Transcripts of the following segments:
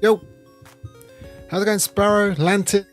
Yo, how's it going, Sparrow, Lantis?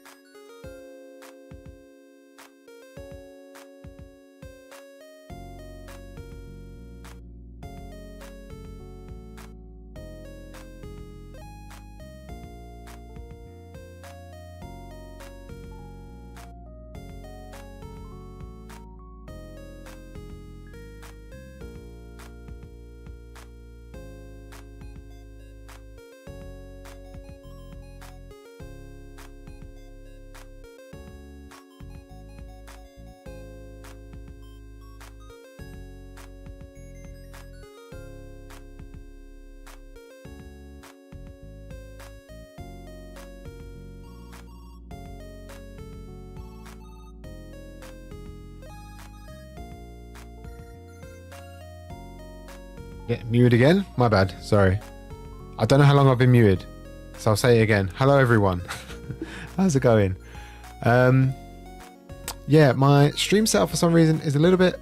Yeah, muted again? My bad, sorry. I don't know how long I've been muted, so I'll say it again. Hello, everyone. How's it going? Yeah, my stream setup for some reason is a little bit...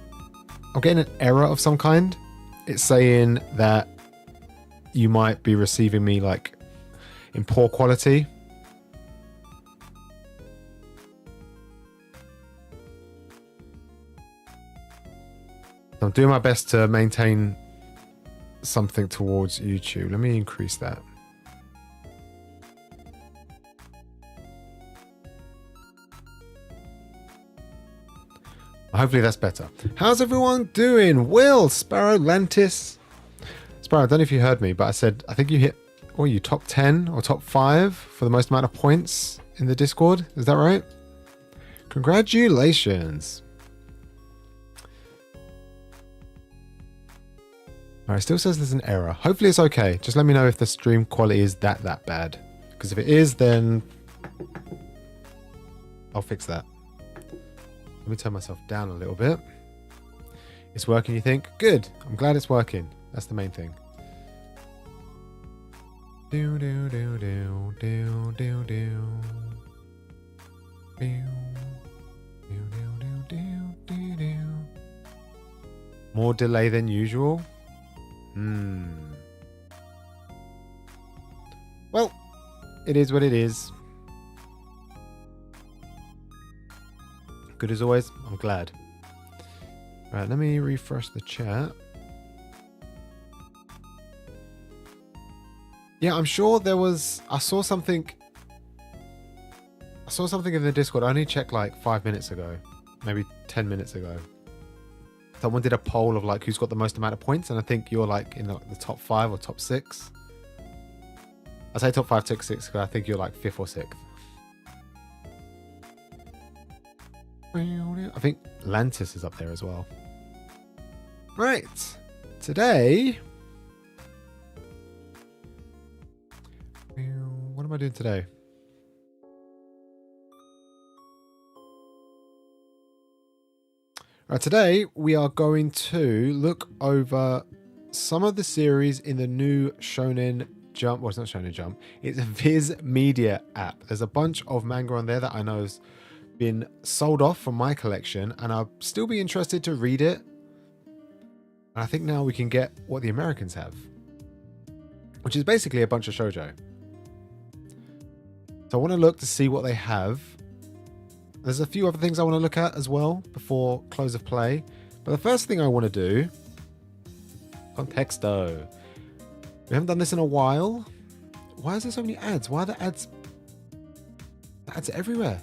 I'm getting an error of some kind. It's saying that you might be receiving me like in poor quality. I'm doing my best to maintain something towards YouTube. Let me increase that. Hopefully that's better. How's everyone doing? Will, Sparrow, Lantis. Sparrow, I don't know if you heard me, but I said, I think you hit, what are you, top 10 or top 5 for the most amount of points in the Discord. Is that right? Congratulations. Alright, still says there's an error. Hopefully it's okay. Just let me know if the stream quality is that bad. Because if it is, then I'll fix that. Let me turn myself down a little bit. It's working, you think? Good. I'm glad it's working. That's the main thing. Do do do do do do do. Do do do do do. More delay than usual. Well, it is what it is. Good as always. I'm glad. Right, let me refresh the chat. Yeah, I'm sure there was... I saw something in the Discord. I only checked like 5 minutes ago. Maybe 10 minutes ago. Someone did a poll of like who's got the most amount of points, and I think you're like in the top 5 or top 6. I say top 5, top 6 because I think you're like 5th or 6th. I think Lantis is up there as well. Right. Today... What am I doing today? Right, today we are going to look over some of the series in the new Shonen Jump. Well, it's not Shonen Jump. It's a Viz Media App. There's a bunch of manga on there that I know has been sold off from my collection, and I'll still be interested to read it. And I think now we can get what the Americans have, which is basically a bunch of shoujo. So I want to look to see what they have. There's a few other things I want to look at as well before close of play. But the first thing I want to do... Contexto. We haven't done this in a while. Why is there so many ads? Why are the ads... The ads are everywhere.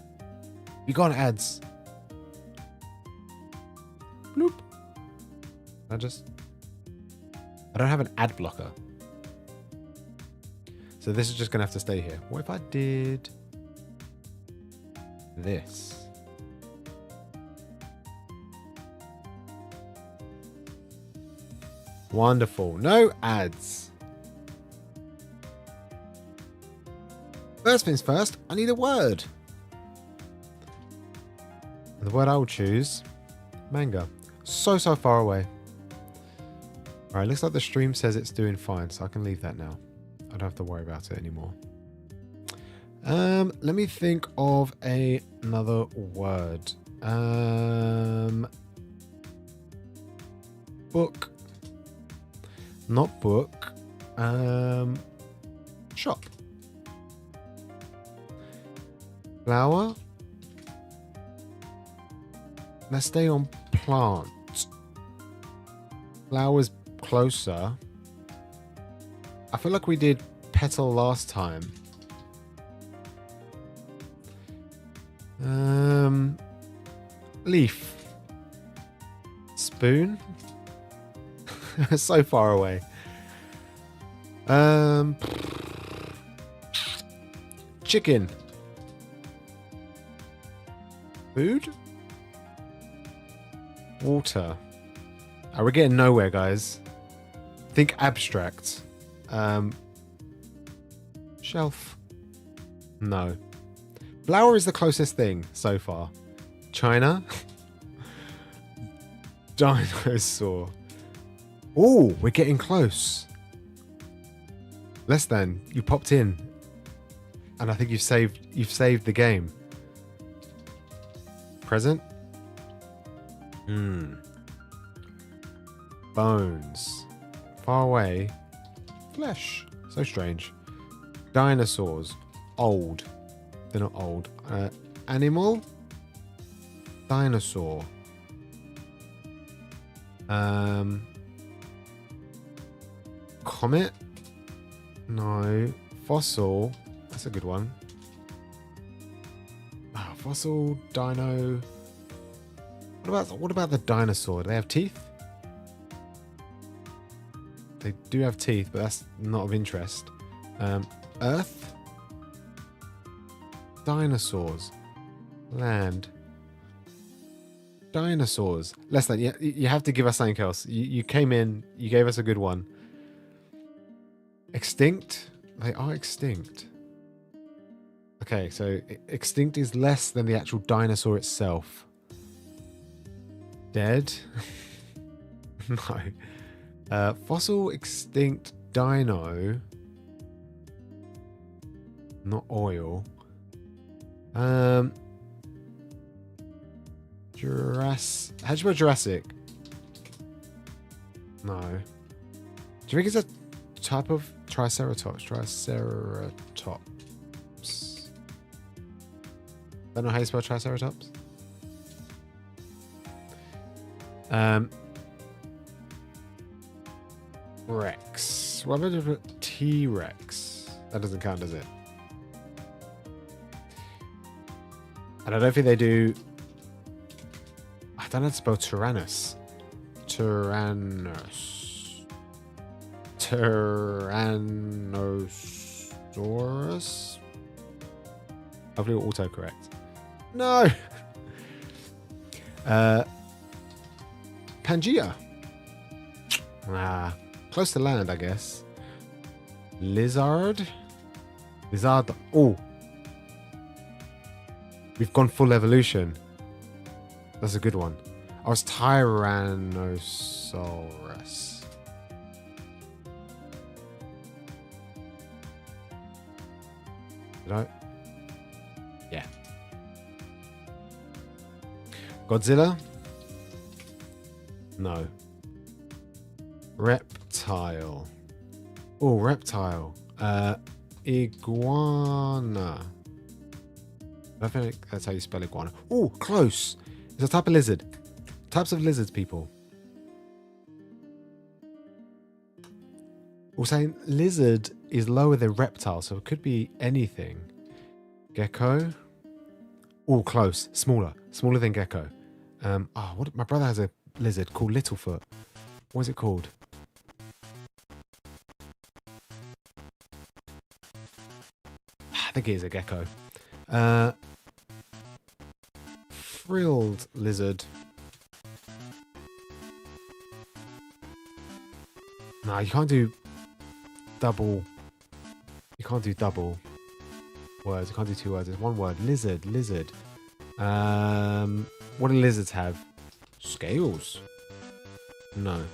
You go on ads. Bloop. I don't have an ad blocker. So this is just going to have to stay here. What if I did this? Wonderful. No ads. First things first, I need a word. And the word I will choose, manga. So far away. Alright, looks like the stream says it's doing fine, so I can leave that now. I don't have to worry about it anymore. Let me think of another word. Book. Not book. Shop. Flower. Let's stay on plant. Flowers closer. I feel like we did petal last time. Leaf. Spoon. So far away. Chicken. Food. Water. Oh, we're getting nowhere, guys. Think abstract. Shelf. No. Flower is the closest thing so far. China. Dinosaur. Oh, we're getting close. Less than. You popped in. And I think you've saved the game. Present. Bones. Far away. Flesh. So strange. Dinosaurs. Old. They're not old. Animal. Dinosaur. Comet. No. Fossil. That's a good one. Fossil. Dino. What about the dinosaur? Do they have teeth? They do have teeth, but that's not of interest. Earth. Dinosaurs. Land. Dinosaurs. Less than. You have to give us something else. You came in. You gave us a good one. Extinct. They are extinct. Okay, so extinct is less than the actual dinosaur itself. Dead. No. Fossil, extinct, dino. Not oil. Jurassic. How do you spell Jurassic? No. Do you think it's a type of Triceratops? Triceratops. Don't know how you spell Triceratops. Rex. What about T-Rex? That doesn't count, does it? And I don't think they do. I don't know how to spell Tyrannus. Tyrannosaurus. Hopefully we'll autocorrect. No. Pangea. Close to land, I guess. Lizard. Oh. We've gone full evolution. That's a good one. I was Tyrannosaurus. Did I? Yeah. Godzilla? No. Reptile. Oh, reptile. Iguana. I think that's how you spell iguana. Oh, close. It's a type of lizard. Types of lizards, people. We're saying lizard is lower than reptile, so it could be anything. Gecko. Oh, close. Smaller than gecko. My brother has a lizard called Littlefoot. What is it called? I think it is a gecko. Frilled lizard. No, you can't do double. You can't do double words. You can't do two words. It's one word. Lizard. What do lizards have? Scales. No.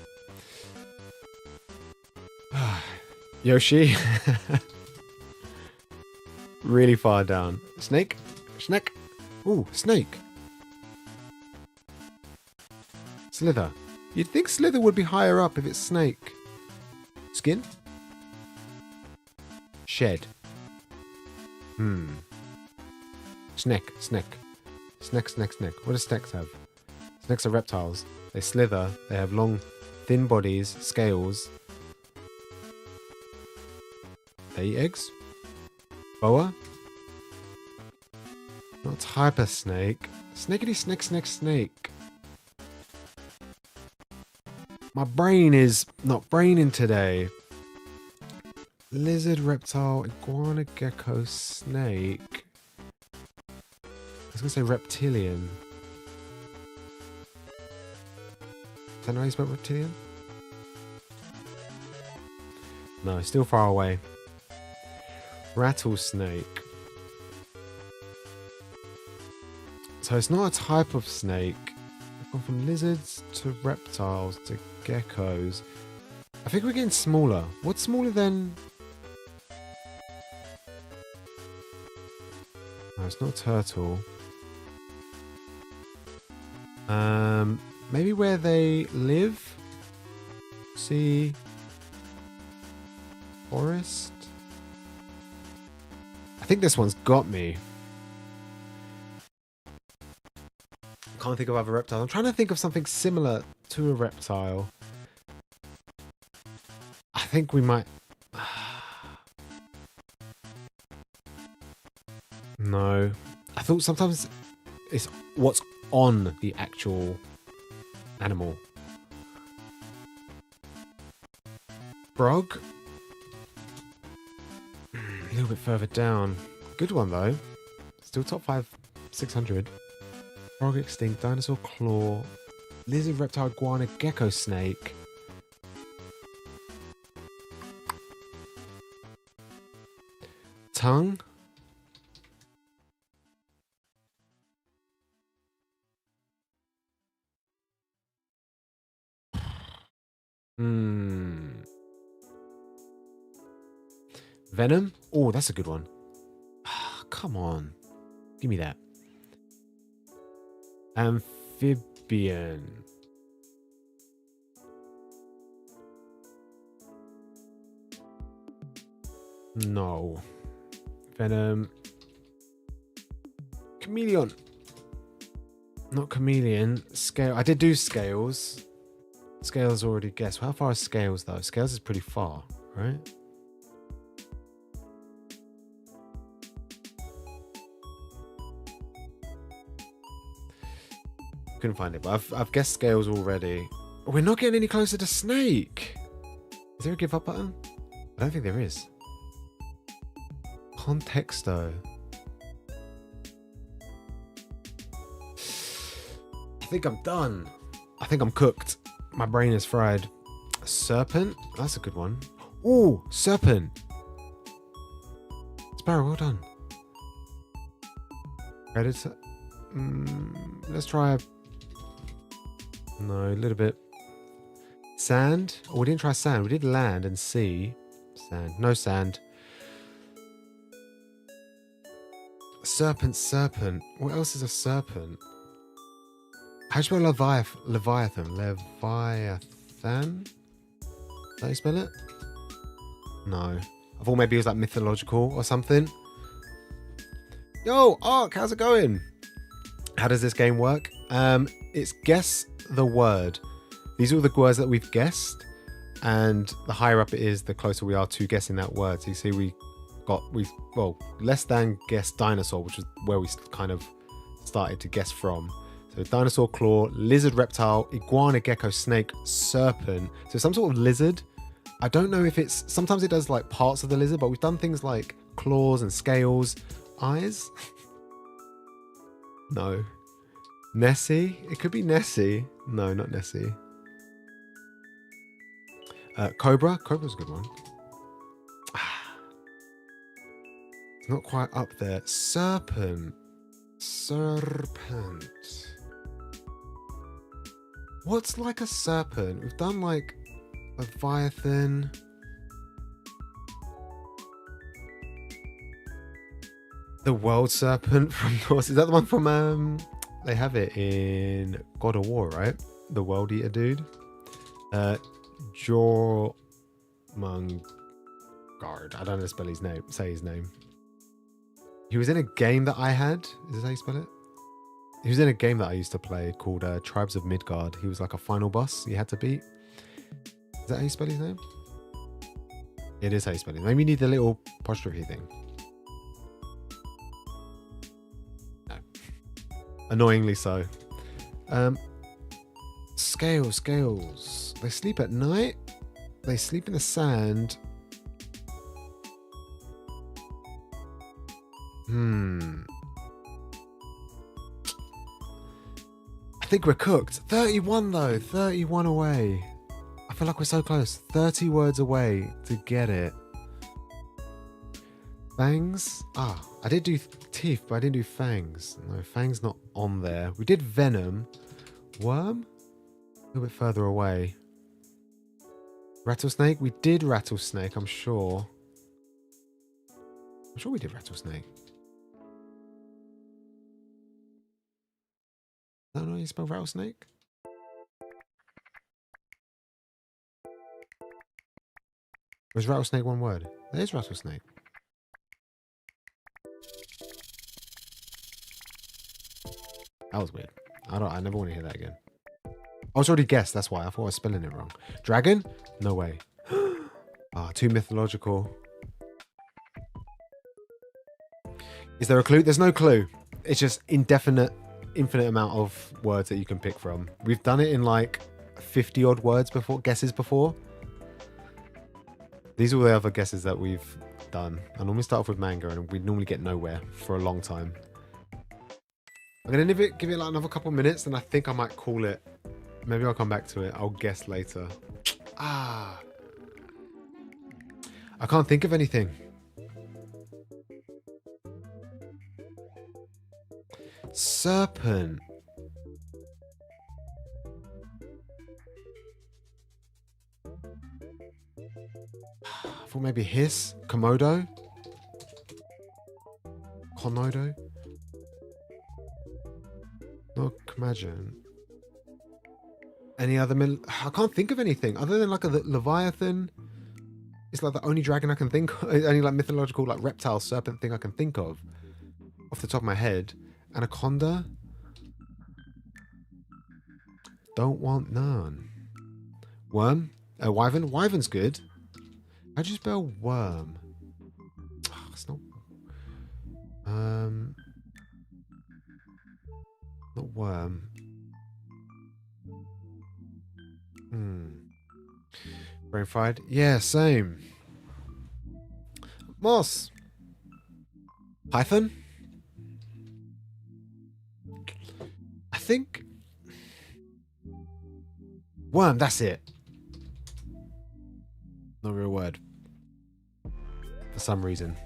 Yoshi. Really far down. Snake. Ooh, snake. Slither. You'd think Slither would be higher up if it's snake. Skin? Shed. Snake. What do snakes have? Snakes are reptiles. They slither. They have long, thin bodies, scales. They eat eggs? Boa? Not type of snake. Snakety snake. My brain is not braining today. Lizard, reptile, iguana, gecko, snake. I was going to say reptilian. Is that how you spell reptilian? No, still far away. Rattlesnake. So it's not a type of snake. We've gone from lizards to reptiles to geckos. I think we're getting smaller. What's smaller than... No, it's not a turtle. Maybe where they live? Sea... Forest? I think this one's got me. Can't think of other reptiles. I'm trying to think of something similar to a reptile. I think we might... No. I thought sometimes it's what's on the actual animal. Frog? A little bit further down. Good one though. Still top 5, 600. Frog extinct, dinosaur claw, lizard, reptile, iguana, gecko, snake. Tongue? Venom? Oh, that's a good one. Come on. Give me that. Amphibian. No. Venom. Chameleon. Not chameleon. Scale. I did do scales. Scales already guessed. How far is scales though? Scales is pretty far, right? Couldn't find it, but I've guessed scales already. We're not getting any closer to snake. Is there a give up button? I don't think there is. Contexto. I think I'm done. I think I'm cooked. My brain is fried. Serpent? That's a good one. Ooh, serpent. Sparrow, well done. Predator. Let's try a... No, a little bit. Sand? Oh, we didn't try sand. We did land and sea. Sand. No sand. Serpent. What else is a serpent? How do you spell Leviathan? Leviathan? Is that how you spell it? No. I thought maybe it was like mythological or something. Yo, Ark, how's it going? How does this game work? It's guess the word. These are all the words that we've guessed, and the higher up it is, the closer we are to guessing that word. So you see we less than guessed dinosaur, which is where we kind of started to guess from. So dinosaur, claw, lizard, reptile, iguana, gecko, snake, serpent. So some sort of lizard. I don't know if it's... Sometimes it does like parts of the lizard, but we've done things like claws and scales. Eyes? No. Nessie? It could be Nessie. No, not Nessie. Cobra? Cobra's a good one. It's not quite up there. Serpent. What's like a serpent? We've done like Leviathan. The world serpent from Norse. Is that the one from they have it in God of War, right? The world eater dude. Jormungand. I don't know how to spell his name. Say his name. He was in a game that I had. Is this how you spell it? He was in a game that I used to play called Tribes of Midgard. He was like a final boss you had to beat. Is that how you spell his name? It is how you spell it. Maybe you need the little apostrophe thing. No. Annoyingly so. Scales. They sleep at night. They sleep in the sand. I think we're cooked. 31 though. 31 away. I feel like we're so close. 30 words away to get it. Fangs? Ah, I did do teeth, but I didn't do fangs. No, fangs not on there. We did venom. Worm? A little bit further away. Rattlesnake? We did rattlesnake, I'm sure. I'm sure we did rattlesnake. I don't know how you spell rattlesnake. Was rattlesnake one word? There's rattlesnake. That was weird. I never want to hear that again. I was already guessed, that's why. I thought I was spelling it wrong. Dragon? No way. Ah, too mythological. Is there a clue? There's no clue. It's just infinite amount of words that you can pick from. We've done it in like 50 odd words before, guesses before. These are all the other guesses that we've done. I normally start off with manga and we normally get nowhere for a long time. I'm going to give it like another couple minutes and I think I might call it. Maybe I'll come back to it. I'll guess later. Ah. I can't think of anything. Serpent. I thought maybe hiss. Komodo. Komodo. Not imagine. Any other I can't think of anything other than like a Leviathan. It's like the only dragon I can think of. Only like mythological like reptile serpent thing I can think of off the top of my head. Anaconda. Don't want none. Worm. Wyvern. Wyvern's good. How'd you spell worm? Oh, it's not. Not worm. Brain fried. Yeah, same. Moss. Python. I think. Worm. That's it. Not a real word. For some reason.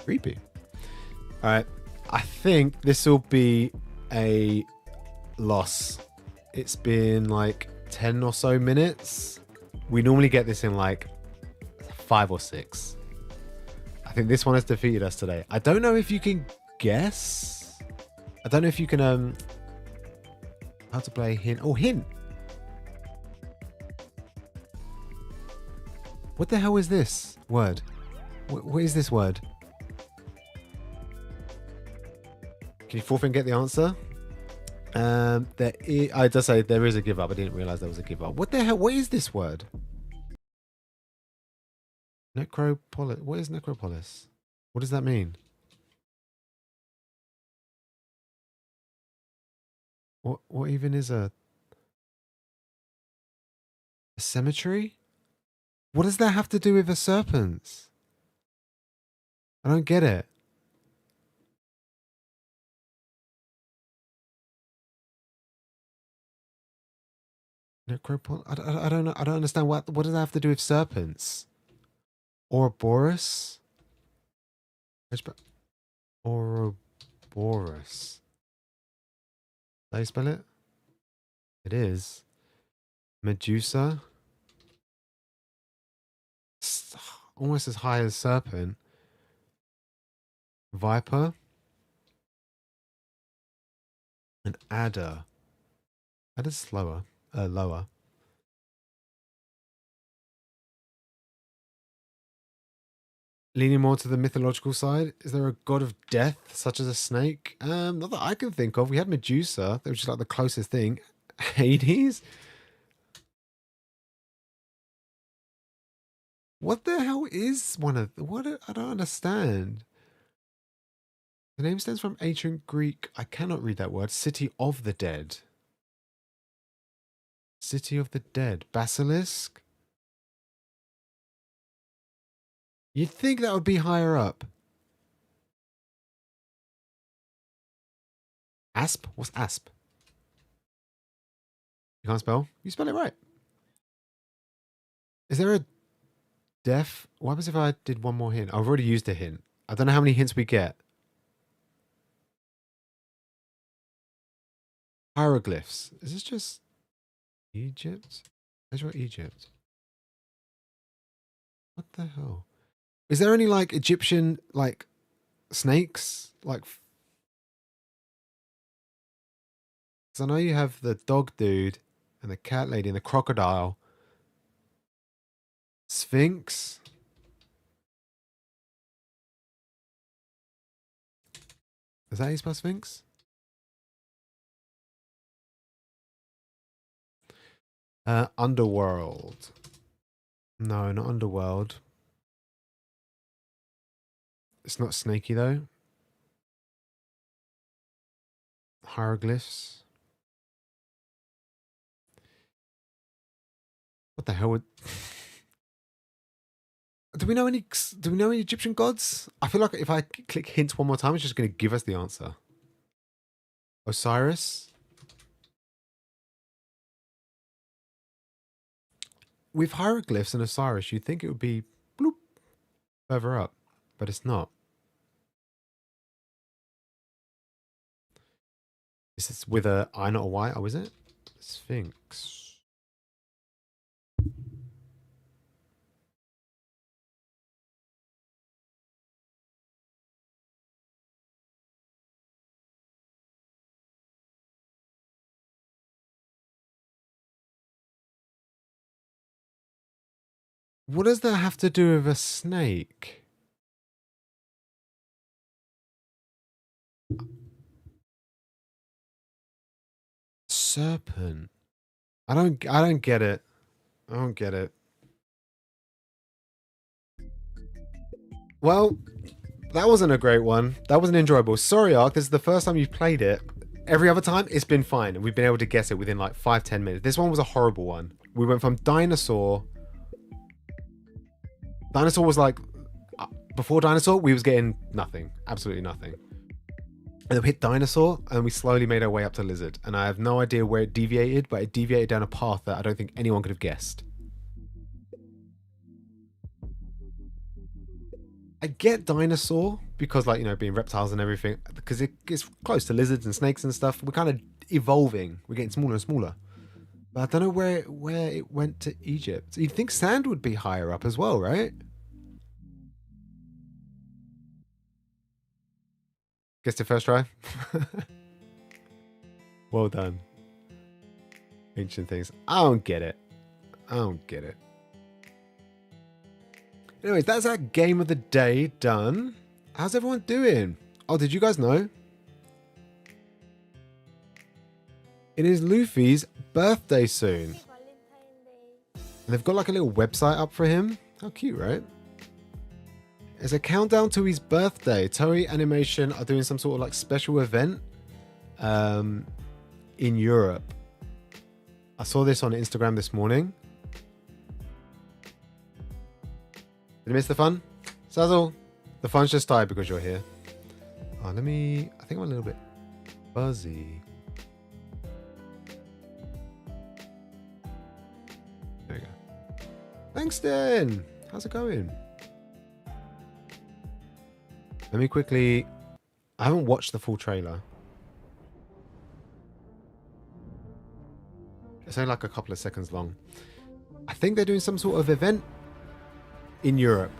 Creepy. Alright. I think this will be a loss. It's been like 10 or so minutes. We normally get this in like 5 or 6. I think this one has defeated us today. I don't know if you can guess. I don't know if you can how to play hint. Oh, hint. What the hell is this word? What is this word? Can you forfeit and get the answer? I just say there is a give up. I didn't realize there was a give up. What the hell? What is this word? Necropolis. What is necropolis? What does that mean? What even is a cemetery? What does that have to do with the serpents? I don't get it. Necropolis? I don't know. I don't understand what does that have to do with serpents? Ouroboros? Ouroboros. How do you spell it? It is. Medusa. Almost as high as serpent. Viper. An adder. Adder's slower. Lower. Leaning more to the mythological side, is there a god of death, such as a snake? Not that I can think of. We had Medusa, that was just like the closest thing. Hades? What the hell is one of... What? I don't understand. The name stems from ancient Greek. I cannot read that word. City of the dead. City of the dead. Basilisk? You'd think that would be higher up. Asp? What's asp? You can't spell? You spell it right. Is there a deaf? What happens if I did one more hint? I've already used a hint. I don't know how many hints we get. Hieroglyphs. Is this just Egypt? Where's your Egypt? What the hell? Is there any like Egyptian like snakes? Like, because I know you have the dog dude and the cat lady and the crocodile. Sphinx. Is that how you spell Sphinx? Underworld. No, not Underworld. It's not snaky though. Hieroglyphs. What the hell would... Do we know any Egyptian gods? I feel like if I click hints one more time, it's just going to give us the answer. Osiris? With hieroglyphs and Osiris, you'd think it would be bloop further up, but it's not. This is with a I, not a Y. Oh, is it? Sphinx. What does that have to do with a snake? Serpent. I don't get it. I don't get it. Well, that wasn't a great one. That wasn't enjoyable. Sorry, Ark. This is the first time you've played it. Every other time, it's been fine. And we've been able to guess it within like 5-10 minutes. This one was a horrible one. We went from dinosaur. Dinosaur was like... Before dinosaur, we was getting nothing. Absolutely nothing. And then we hit dinosaur, and we slowly made our way up to lizard. And I have no idea where it deviated, but it deviated down a path that I don't think anyone could have guessed. I get dinosaur because, like, you know, being reptiles and everything, because it gets close to lizards and snakes and stuff. We're kind of evolving. We're getting smaller and smaller. But I don't know where it went to Egypt. You'd think sand would be higher up as well, right? Guessed it first try. Well done. Ancient things. I don't get it. I don't get it. Anyways, that's our game of the day done. How's everyone doing? Oh, did you guys know? It is Luffy's birthday soon. And they've got like a little website up for him. How cute, right? It's a countdown to his birthday. Toei Animation are doing some sort of like special event in Europe. I saw this on Instagram this morning. Did I miss the fun? Sazzle, the fun's just died because you're here. Oh, I think I'm a little bit fuzzy. There we go. Thanks, Dan. How's it going? Let me quickly... I haven't watched the full trailer. It's only like a couple of seconds long. I think they're doing some sort of event in Europe.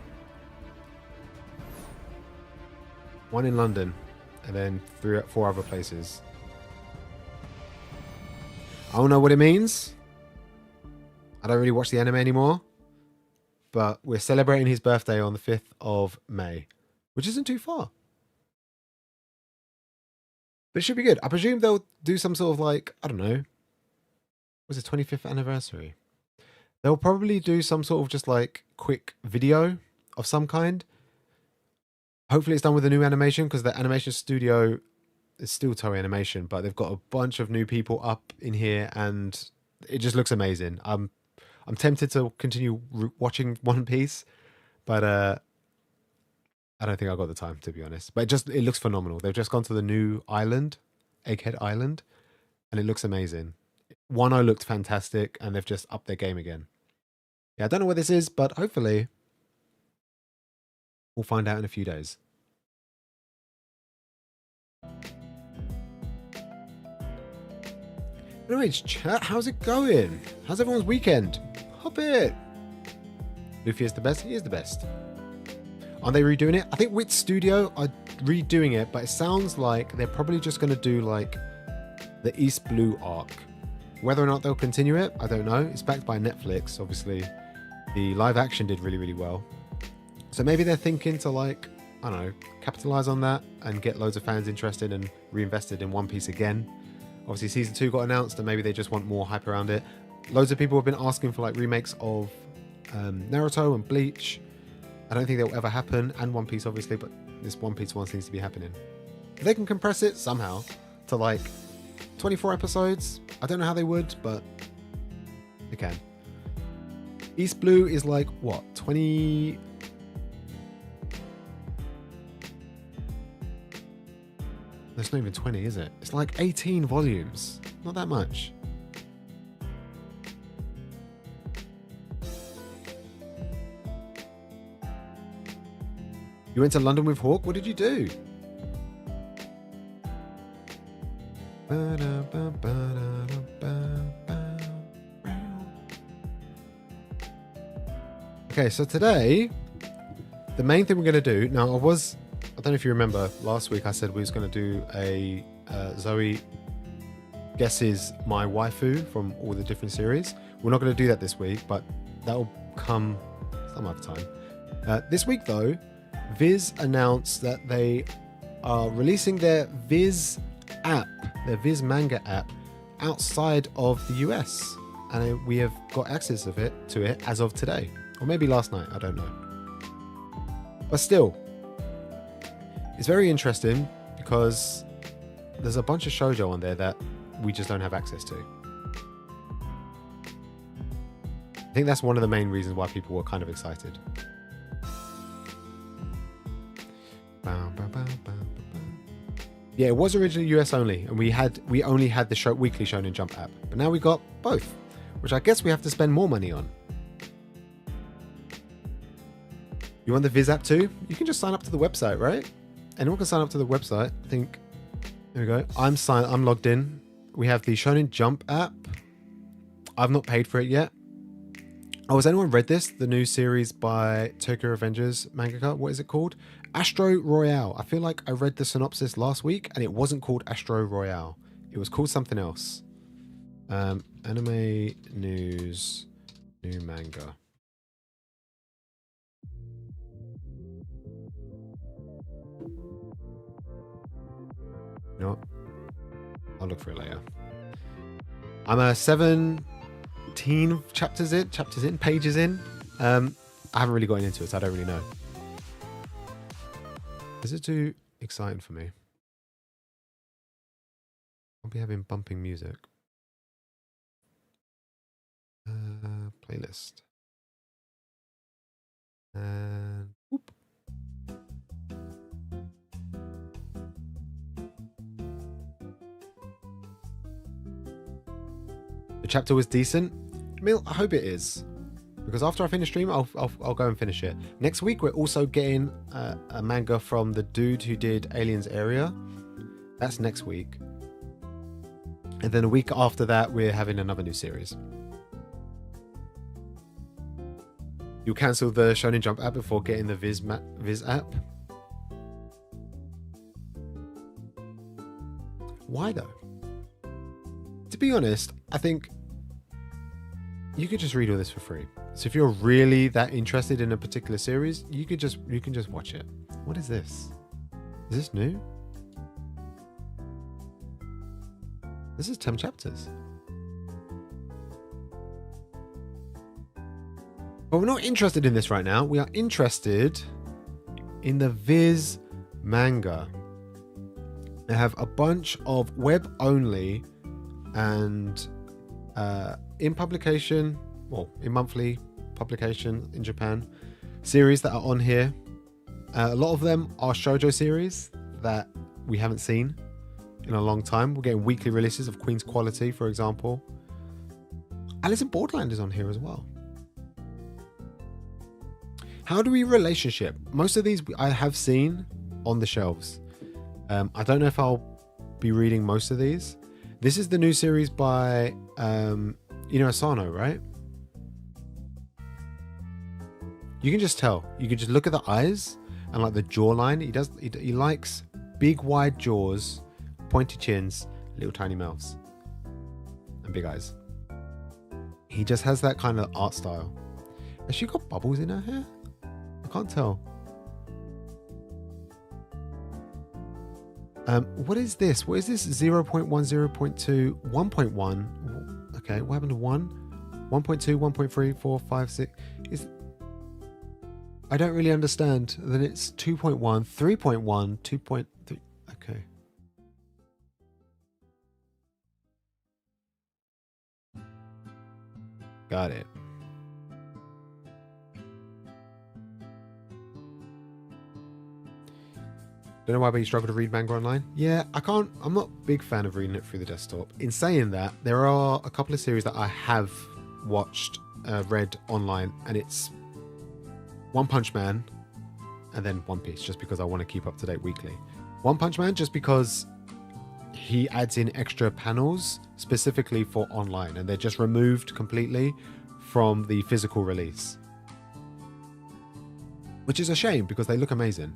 One in London. And then 4 other places. I don't know what it means. I don't really watch the anime anymore. but we're celebrating his birthday on the 5th of May, which isn't too far. But it should be good. I presume they'll do some sort of like, I don't know, was it 25th anniversary? They'll probably do some sort of just like quick video of some kind. Hopefully it's done with a new animation, because the animation studio is still Toei Animation, but they've got a bunch of new people up in here and it just looks amazing. I'm tempted to continue watching One Piece, but I don't think I've got the time, to be honest. But it looks phenomenal. They've just gone to the new island, Egghead Island, and it looks amazing. Wano looked fantastic, and they've just upped their game again. Yeah, I don't know what this is, but hopefully we'll find out in a few days. Anyways, chat, how's it going? How's everyone's weekend? Hop it! Luffy is the best? He is the best. Aren't they redoing it? I think Wit Studio are redoing it, but it sounds like they're probably just going to do like the East Blue arc. Whether or not they'll continue it, I don't know. It's backed by Netflix, obviously. The live action did really, really well. So maybe they're thinking to like, I don't know, capitalize on that and get loads of fans interested and reinvested in One Piece again. Obviously season 2 got announced and maybe they just want more hype around it. Loads of people have been asking for like remakes of Naruto and Bleach. I don't think they'll ever happen, and One Piece obviously, but this One Piece one seems to be happening. If they can compress it somehow to like 24 episodes, I don't know how they would, but they can. East Blue is like, what, 20... It's not even 20, is it? It's like 18 volumes. Not that much. You went to London with Hawk? What did you do? Okay, so today, the main thing we're going to do... Now, I don't know if you remember, last week I said we was going to do a Zoe guesses my waifu from all the different series. We're not going to do that this week, but that'll come some other time. This week, though, Viz announced that they are releasing their Viz app, their Viz Manga App, outside of the US. And we have got access to it as of today. Or maybe last night, I don't know. But still, it's very interesting because there's a bunch of shoujo on there that we just don't have access to. I think that's one of the main reasons why people were kind of excited. Yeah, it was originally US only, and we only had the weekly Shonen Jump app, but now we got both, which I guess we have to spend more money on. You want the Viz app too? You can just sign up to the website, right? Anyone can sign up to the website. I think. There we go. I'm logged in. We have the Shonen Jump app. I've not paid for it yet. Oh, has anyone read this? The new series by Tokyo Revengers mangaka. What is it called? Astro Royale. I feel like I read the synopsis last week and it wasn't called Astro Royale. It was called something else. Anime news, new manga. You know what? I'll look for it later. I'm 17 pages in. I haven't really gotten into it, so I don't really know. Is it too exciting for me? I'll be having bumping music. Playlist. And whoop. The chapter was decent. I mean, I hope it is, because after I finish stream, I'll go and finish it. Next week, we're also getting a manga from the dude who did Aliens Area. That's next week. And then a week after that, we're having another new series. You'll cancel the Shonen Jump app before getting the Viz app? Why though? To be honest, I think you could just read all this for free. So if you're really that interested in a particular series, you can just watch it. What is this? Is this new? This is 10 chapters. But we're not interested in this right now. We are interested in the Viz Manga. They have a bunch of web only and in publication, well, in monthly publication in Japan, series that are on here. A lot of them are shoujo series that we haven't seen in a long time. We're getting weekly releases of Queen's Quality, for example. Alice in Borderland is on here as well. How do we relationship? Most of these I have seen on the shelves. I don't know if I'll be reading most of these. This is the new series by Asano, right? You can just tell. You can just look at the eyes and like the jawline. He likes big wide jaws, pointy chins, little tiny mouths, and big eyes. He just has that kind of art style. Has she got bubbles in her hair? I can't tell. What is this? What is this? 0.1, 0.2, 1.1. Okay, what happened to 1? 1.2, 1.3, 4, 5, 6. I don't really understand. Then it's 2.1, 3.1, 2.3. Okay. Got it. Don't know why, but you struggle to read manga online. Yeah, I'm not a big fan of reading it through the desktop. In saying that, there are a couple of series that I have watched, read online, and it's One Punch Man and then One Piece, just because I want to keep up to date weekly. One Punch Man, just because he adds in extra panels specifically for online, and they're just removed completely from the physical release, which is a shame because they look amazing.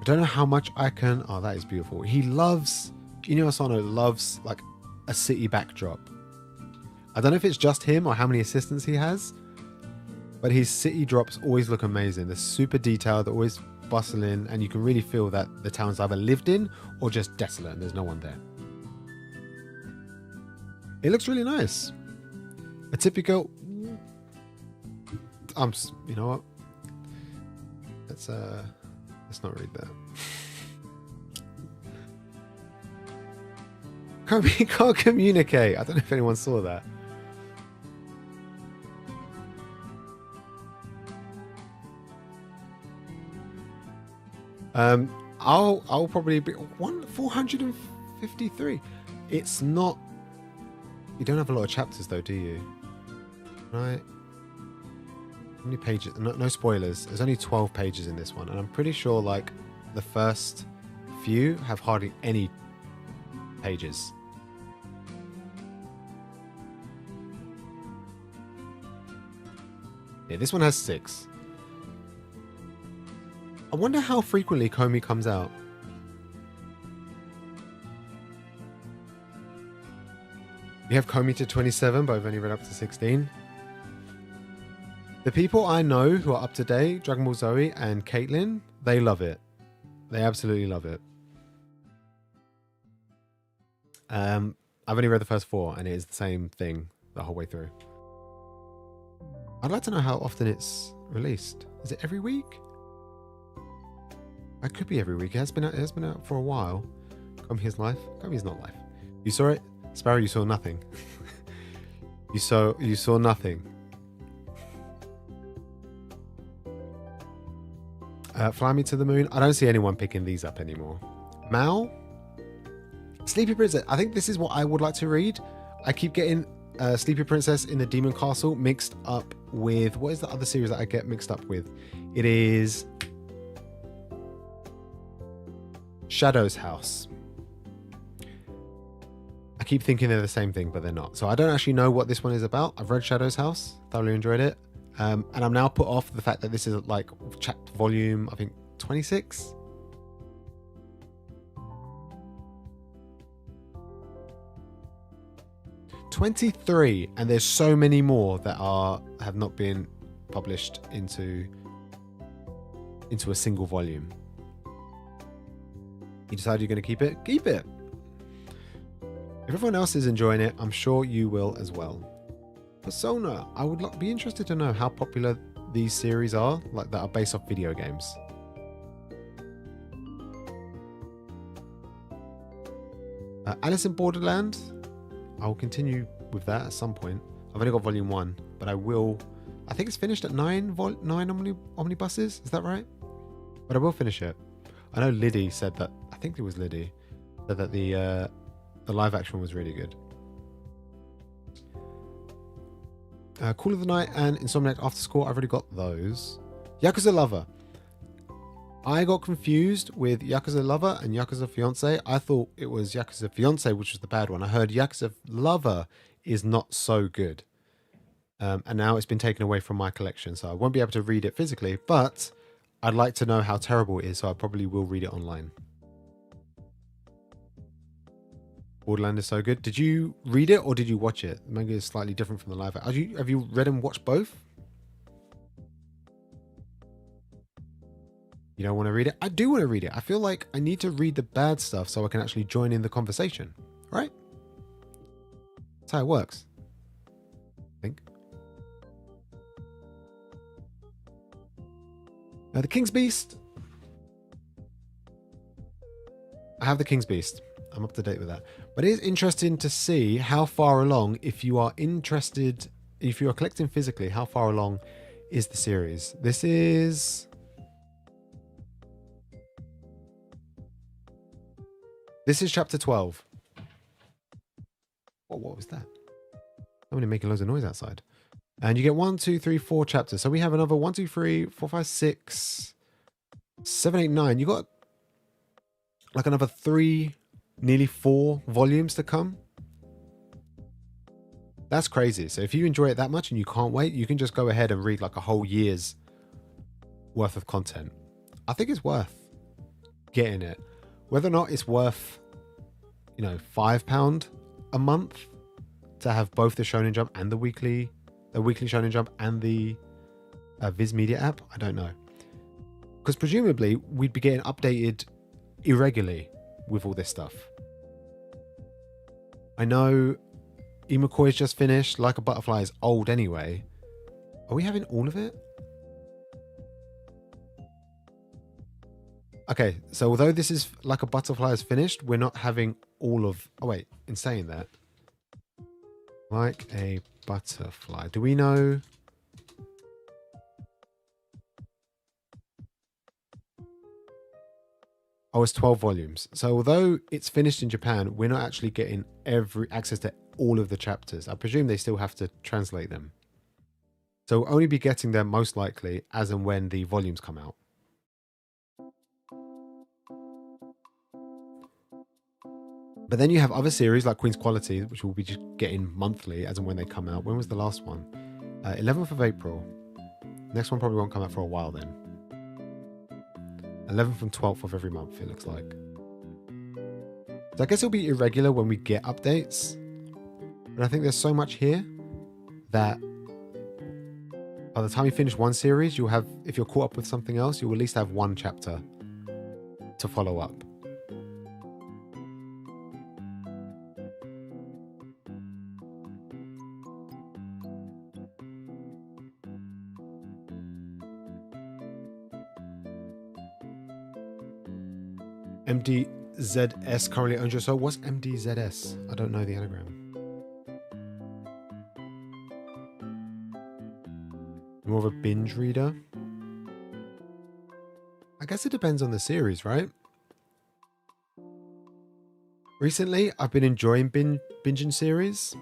I don't know how much I can... Oh, that is beautiful. He loves... Asano loves like a city backdrop. I don't know if it's just him or how many assistants he has, but his city drops always look amazing. They're super detailed, they're always bustling, and you can really feel that the town's either lived in or just desolate and there's no one there. It looks really nice. A typical... you know what? Let's not read that. Can't communicate. I don't know if anyone saw that. I'll probably be 453. It's not. You don't have a lot of chapters though, do you? Right. How many pages? No spoilers. There's only 12 pages in this one, and I'm pretty sure like the first few have hardly any pages. Yeah, this one has 6. I wonder how frequently Komi comes out. We have Komi to 27, but I've only read up to 16. The people I know who are up to date, Dragon Ball Zoe and Caitlin, they love it. They absolutely love it. I've only read the first 4, and it is the same thing the whole way through. I'd like to know how often it's released. Is it every week? It could be every week. It has been out for a while. Komi's life. Komi's not life. You saw it, Sparrow. You saw nothing. you saw nothing. Fly Me to the Moon. I don't see anyone picking these up anymore. Mao? Sleepy Princess. I think this is what I would like to read. I keep getting Sleepy Princess in the Demon Castle mixed up with... What is the other series that I get mixed up with? It is... Shadow's House. I keep thinking they're the same thing, but they're not. So I don't actually know what this one is about. I've read Shadow's House. Thoroughly enjoyed it. And I'm now put off the fact that this is like chapter volume, I think, 26. 23, and there's so many more that have not been published into a single volume. You decide you're going to keep it? Keep it. If everyone else is enjoying it, I'm sure you will as well. Persona. I would be interested to know how popular these series are, like that are based off video games. Alice in Borderland. I will continue with that at some point. I've only got volume 1, but I will. I think it's finished at 9 omnibuses. Is that right? But I will finish it. I know Liddy said that. I think it was Liddy said that the live action was really good. Call of the Night and Insomniac After School. I've already got those. Yakuza Lover. I got confused with Yakuza Lover and Yakuza Fiance. I thought it was Yakuza Fiance, which was the bad one. I heard Yakuza Lover is not so good. And now it's been taken away from my collection, so I won't be able to read it physically, but I'd like to know how terrible it is, so I probably will read it online. Borderland is so good. Did you read it or did you watch it? The manga is slightly different from the live action. Have you read and watched both? You don't want to read it? I do want to read it. I feel like I need to read the bad stuff so I can actually join in the conversation, right? That's how it works, I think. The King's Beast. I have the King's Beast. I'm up to date with that. But it is interesting to see how far along, if you are interested, if you are collecting physically, how far along is the series. This is chapter 12. Oh, what was that? Somebody making loads of noise outside. And you get 1, 2, 3, 4 chapters. So we have another 1, 2, 3, 4, 5, 6, 7, 8, 9. You got like another 3, nearly 4 volumes to come. That's crazy. So if you enjoy it that much and you can't wait, you can just go ahead and read like a whole year's worth of content. I think it's worth getting it. Whether or not it's worth, you know, £5 a month to have both the Shonen Jump and the weekly Shonen Jump and the Viz Media App, I don't know. Because presumably we'd be getting updated irregularly with all this stuff. I know Imakoi is just finished. Like a Butterfly is old anyway. Are we having all of it? Okay, so although this is Like a Butterfly is finished, we're not having all of... Oh wait, in saying that, Like a Butterfly. Do we know... Oh, it's 12 volumes. So although it's finished in Japan, we're not actually getting access to all of the chapters. I presume they still have to translate them. So we'll only be getting them most likely as and when the volumes come out. But then you have other series like Queen's Quality, which we'll be just getting monthly as and when they come out. When was the last one? 11th of April. Next one probably won't come out for a while then. 11th and 12th of every month, it looks like. So I guess it'll be irregular when we get updates. But I think there's so much here that by the time you finish one series, you'll have, if you're caught up with something else, you'll at least have one chapter to follow up. MDZS currently owns your soul. What's MDZS? I don't know the anagram. More of a binge reader? I guess it depends on the series, right? Recently, I've been enjoying binging series.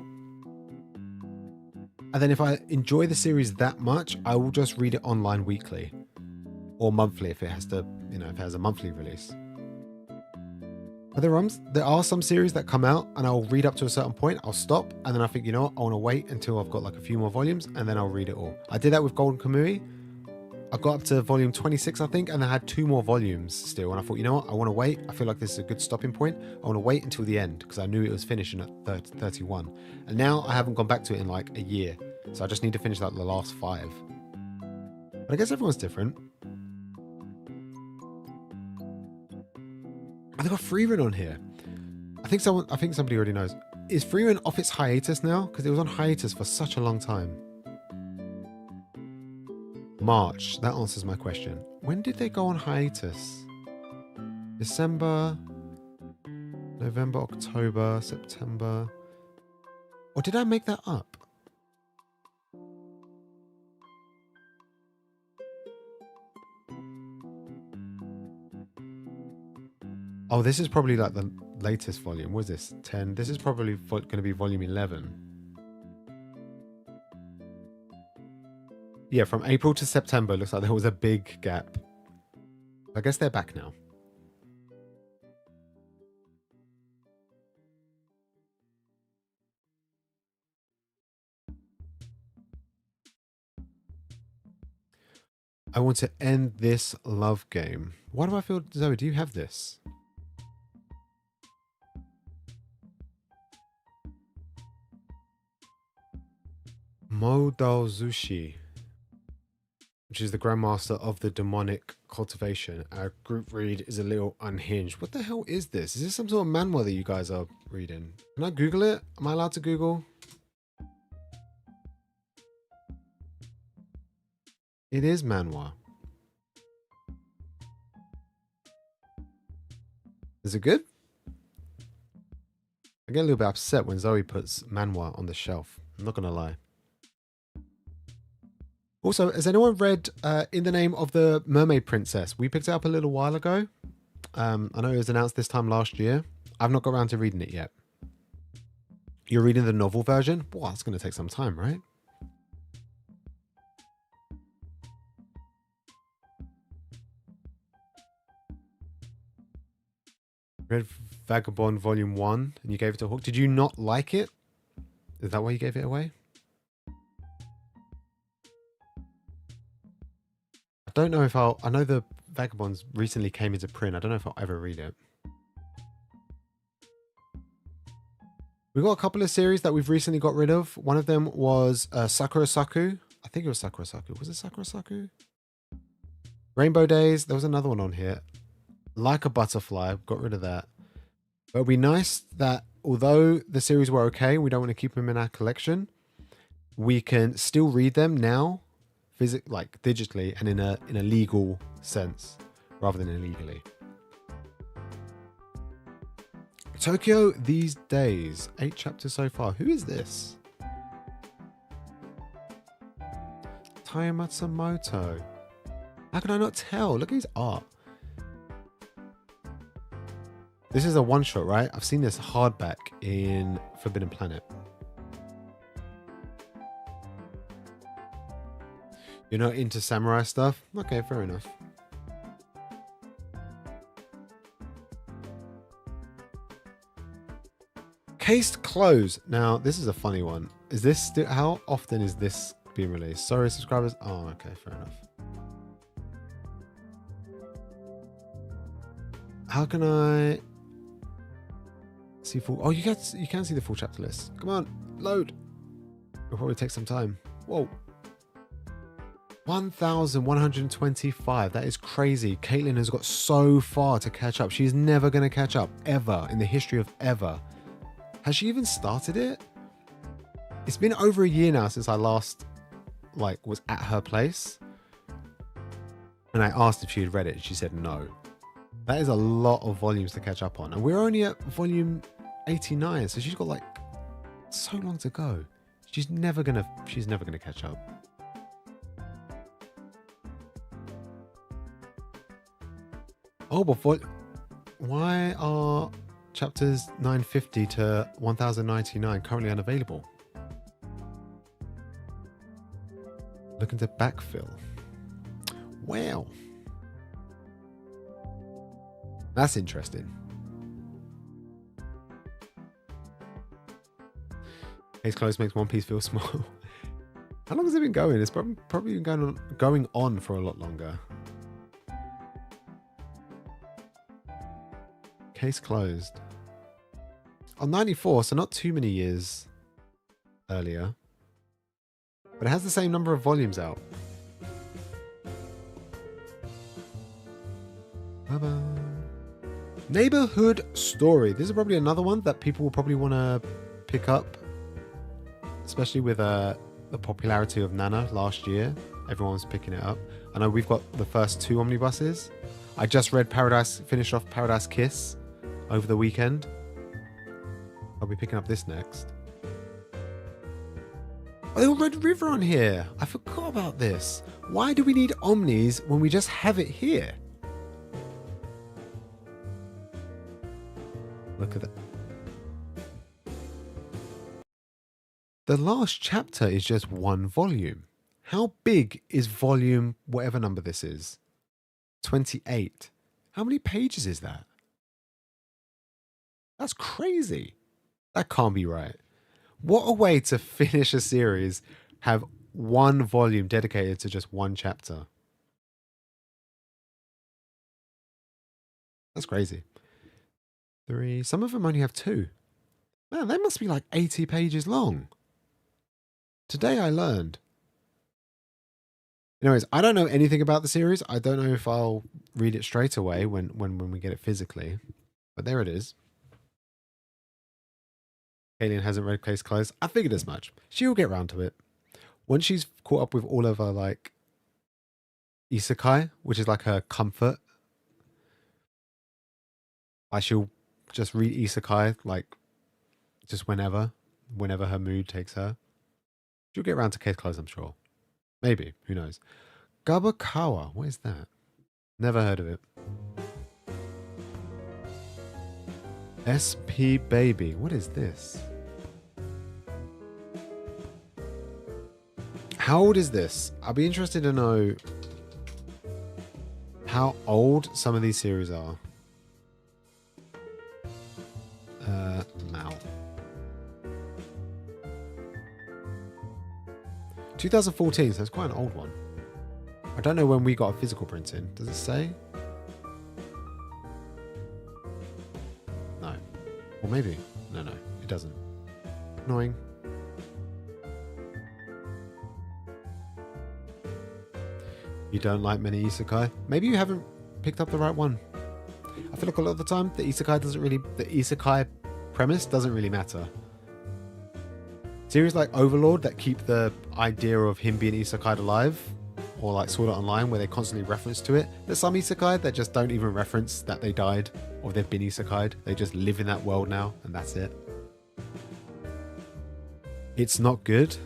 And then if I enjoy the series that much, I will just read it online weekly. Or monthly if it has to, you know, if it has a monthly release. But there are some series that come out and I'll read up to a certain point, I'll stop, and then I think, you know what, I want to wait until I've got like a few more volumes and then I'll read it all. I did that with Golden Kamui. I got up to volume 26, I think, and I had 2 more volumes still. And I thought, you know what? I want to wait. I feel like this is a good stopping point. I want to wait until the end because I knew it was finishing at 31. And now I haven't gone back to it in like a year. So I just need to finish like the last 5. But I guess everyone's different. I got Freerun on here. I think somebody already knows. Is Freerun off its hiatus now? Because it was on hiatus for such a long time. March. That answers my question. When did they go on hiatus? December, November, October, September. Or did I make that up? Oh, this is probably like the latest volume. What is this? 10. This is probably going to be volume 11. Yeah, from April to September, it looks like there was a big gap. I guess they're back now. I want to end this love game. Why do I feel... Zoe, do you have this? Modal Zushi, which is the Grandmaster of the Demonic Cultivation. Our group read is a little unhinged. What the hell is this? Is this some sort of manhwa that you guys are reading? Can I Google it? Am I allowed to Google? It is manhwa. Is it good? I get a little bit upset when Zoe puts manhwa on the shelf. I'm not gonna lie. Also, has anyone read In the Name of the Mermaid Princess? We picked it up a little while ago. I know it was announced this time last year. I've not got around to reading it yet. You're reading the novel version? Well, that's going to take some time, right? Read Vagabond Volume 1 and you gave it to Hawk. Did you not like it? Is that why you gave it away? I don't know if I'll... I know the Vagabonds recently came into print. I don't know if I'll ever read it. We've got a couple of series that we've recently got rid of. One of them was Sakura Saku. I think it was Sakura Saku. Was it Sakura Saku? Rainbow Days. There was another one on here. Like a Butterfly. Got rid of that. But it'd be nice that although the series were okay, we don't want to keep them in our collection, we can still read them now, like digitally and in a legal sense rather than illegally. Tokyo These Days. 8 chapters so far. Who is this? Taya Matsumoto. How can I not tell? Look at his art. This is a one-shot, right? I've seen this hardback in Forbidden Planet. You're not into samurai stuff? Okay, fair enough. Cased Clothes. Now, this is a funny one. Is this still... How often is this being released? Sorry, subscribers. Oh, okay, fair enough. How can I... see full... Oh, you can see the full chapter list. Come on, load. It'll probably take some time. Whoa. 1,125. That is crazy. Caitlin has got so far to catch up. She's never going to catch up, ever, in the history of ever. Has she even started it? It's been over a year now since I last, was at her place. And I asked if she had read it, and she said no. That is a lot of volumes to catch up on. And we're only at volume 89, so she's got, so long to go. She's never gonna catch up. Oh, but why are chapters 950 to 1099 currently unavailable? Looking to backfill. Wow. That's interesting. Case Close makes One Piece feel small. How long has it been going? It's probably been going on for a lot longer. Case closed. Oh, 94, so not too many years earlier. But it has the same number of volumes out. Bye-bye. Neighborhood Story. This is probably another one that people will probably want to pick up. Especially with the popularity of Nana last year. Everyone's picking it up. I know we've got the first 2 omnibuses. I just read finished off Paradise Kiss over the weekend. I'll be picking up this next. Oh, there's Red River on here. I forgot about this. Why do we need Omnis when we just have it here? Look at that. The last chapter is just 1 volume. How big is volume, whatever number this is? 28. How many pages is that? That's crazy. That can't be right. What a way to finish a series, have 1 volume dedicated to just 1 chapter. That's crazy. 3. Some of them only have 2. Man, they must be like 80 pages long. Today I learned. Anyways, I don't know anything about the series. I don't know if I'll read it straight away when we get it physically. But there it is. Alien hasn't read Case Closed. I figured as much. She'll get round to it. Once she's caught up with all of her, like, isekai, which is like her comfort, she'll just read isekai, like, just whenever her mood takes her. She'll get around to Case Closed, I'm sure. Maybe. Who knows? Gabakawa. What is that? Never heard of it. SP Baby. What is this? How old is this? I'll be interested to know how old some of these series are. Mal. 2014, so it's quite an old one. I don't know when we got a physical printing. Does it say? No. Or maybe. No, it doesn't. Annoying. You don't like many isekai? Maybe you haven't picked up the right one. I feel like a lot of the time the isekai premise doesn't really matter. Series like Overlord that keep the idea of him being isekai alive, or like Sword Art Online where they constantly reference to it. There's some isekai that just don't even reference that they died or they've been isekai'd. They just live in that world now and that's it. It's not good.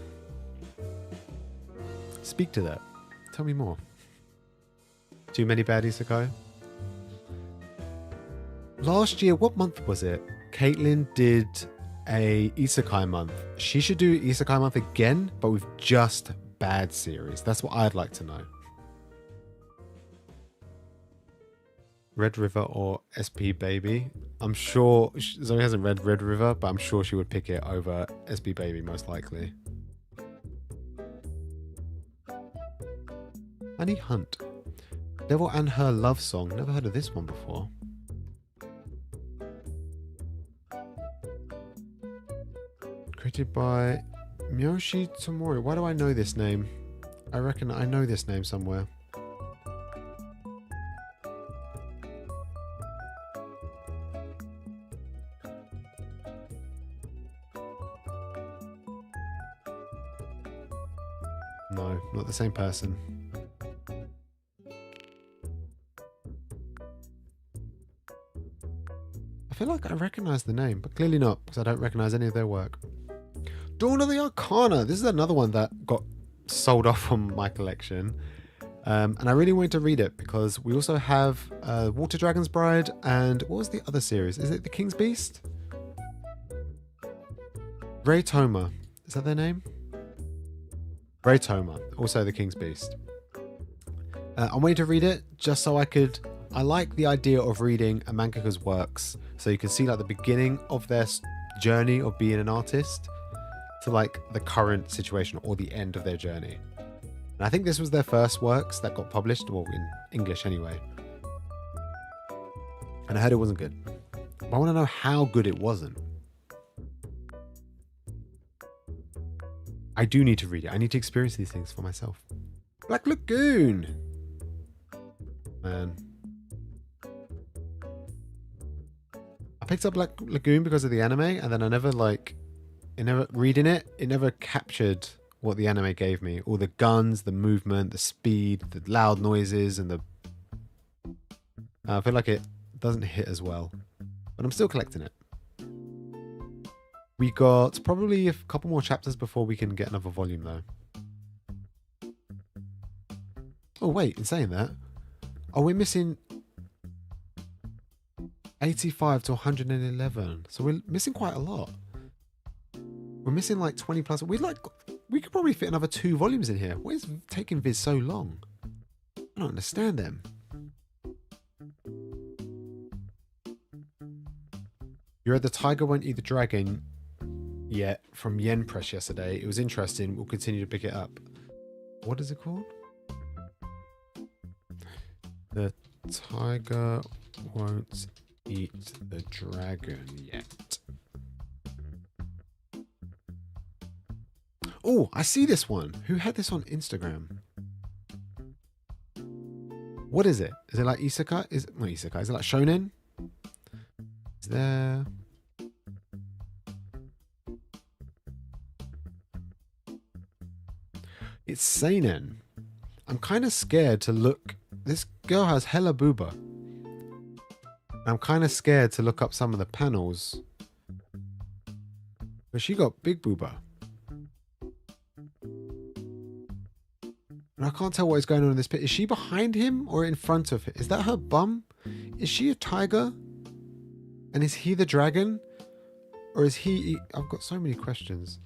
Speak to that. Tell me more. Too many bad isekai? Last year, what month was it? Caitlin did a isekai month. She should do isekai month again, but with just bad series. That's what I'd like to know. Red River or SP Baby. I'm sure Zoe hasn't read Red River, but I'm sure she would pick it over SP Baby most likely. Honey Hunt. Devil and Her Love Song. Never heard of this one before. Created by Miyoshi Tomori. Why do I know this name? I reckon I know this name somewhere. No, not the same person. I feel like I recognize the name, but clearly not, because I don't recognize any of their work. Dawn of the Arcana. This is another one that got sold off from my collection. And I really wanted to read it because we also have Water Dragon's Bride and what was the other series? Is it The King's Beast? Ray Toma. Is that their name? Ray Toma. Also The King's Beast. I'm waiting to read it just so I like the idea of reading a mangaka's works so you can see like the beginning of their journey of being an artist. to like the current situation or the end of their journey. And I think this was their first works that got published, well, in English anyway. And I heard it wasn't good. But I want to know how good it wasn't. I do need to read it. I need to experience these things for myself. Black Lagoon. Man. I picked up Black Lagoon because of the anime, and then I never reading it, it never captured what the anime gave me. All the guns, the movement, the speed, the loud noises, and the... I feel like it doesn't hit as well. But I'm still collecting it. We got probably a couple more chapters before we can get another volume, though. Oh, wait, in saying that... Oh, we're missing 85 to 111. So we're missing quite a lot. We're missing like 20 plus. We could probably fit another 2 volumes in here. Why is taking Viz so long? I don't understand them. You read The Tiger Won't Eat the Dragon yet from Yen Press yesterday. It was interesting. We'll continue to pick it up. What is it called? The Tiger Won't Eat the Dragon yet. Oh, I see this one. Who had this on Instagram? What is it? Is it like isekai? Is it not isekai? Is it like shonen? Is there... It's seinen. I'm kind of scared to look. This girl has hella booba. I'm kind of scared to look up some of the panels. But she got big booba. And I can't tell what is going on in this pit. Is she behind him or in front of it? Is that her bum? Is she a tiger? And is he the dragon? Or is he... I've got so many questions.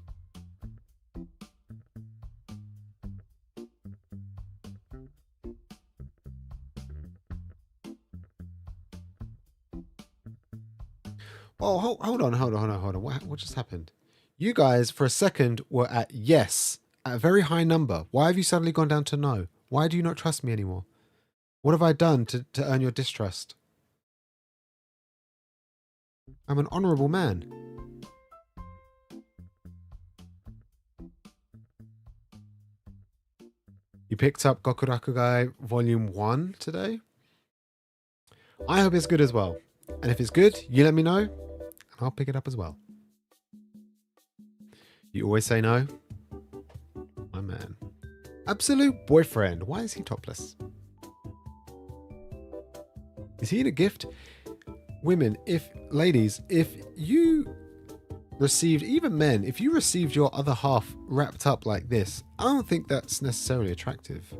Oh, hold on. What just happened? You guys, for a second, were at yes, at a very high number. Why have you suddenly gone down to no? Why do you not trust me anymore? What have I done to earn your distrust? I'm an honourable man. You picked up Gokurakugai Volume 1 today? I hope it's good as well. And if it's good, you let me know, and I'll pick it up as well. You always say no? My man. Absolute boyfriend. Why is he topless? Is he in a gift? Women, ladies, if you received, even men, if you received your other half wrapped up like this, I don't think that's necessarily attractive.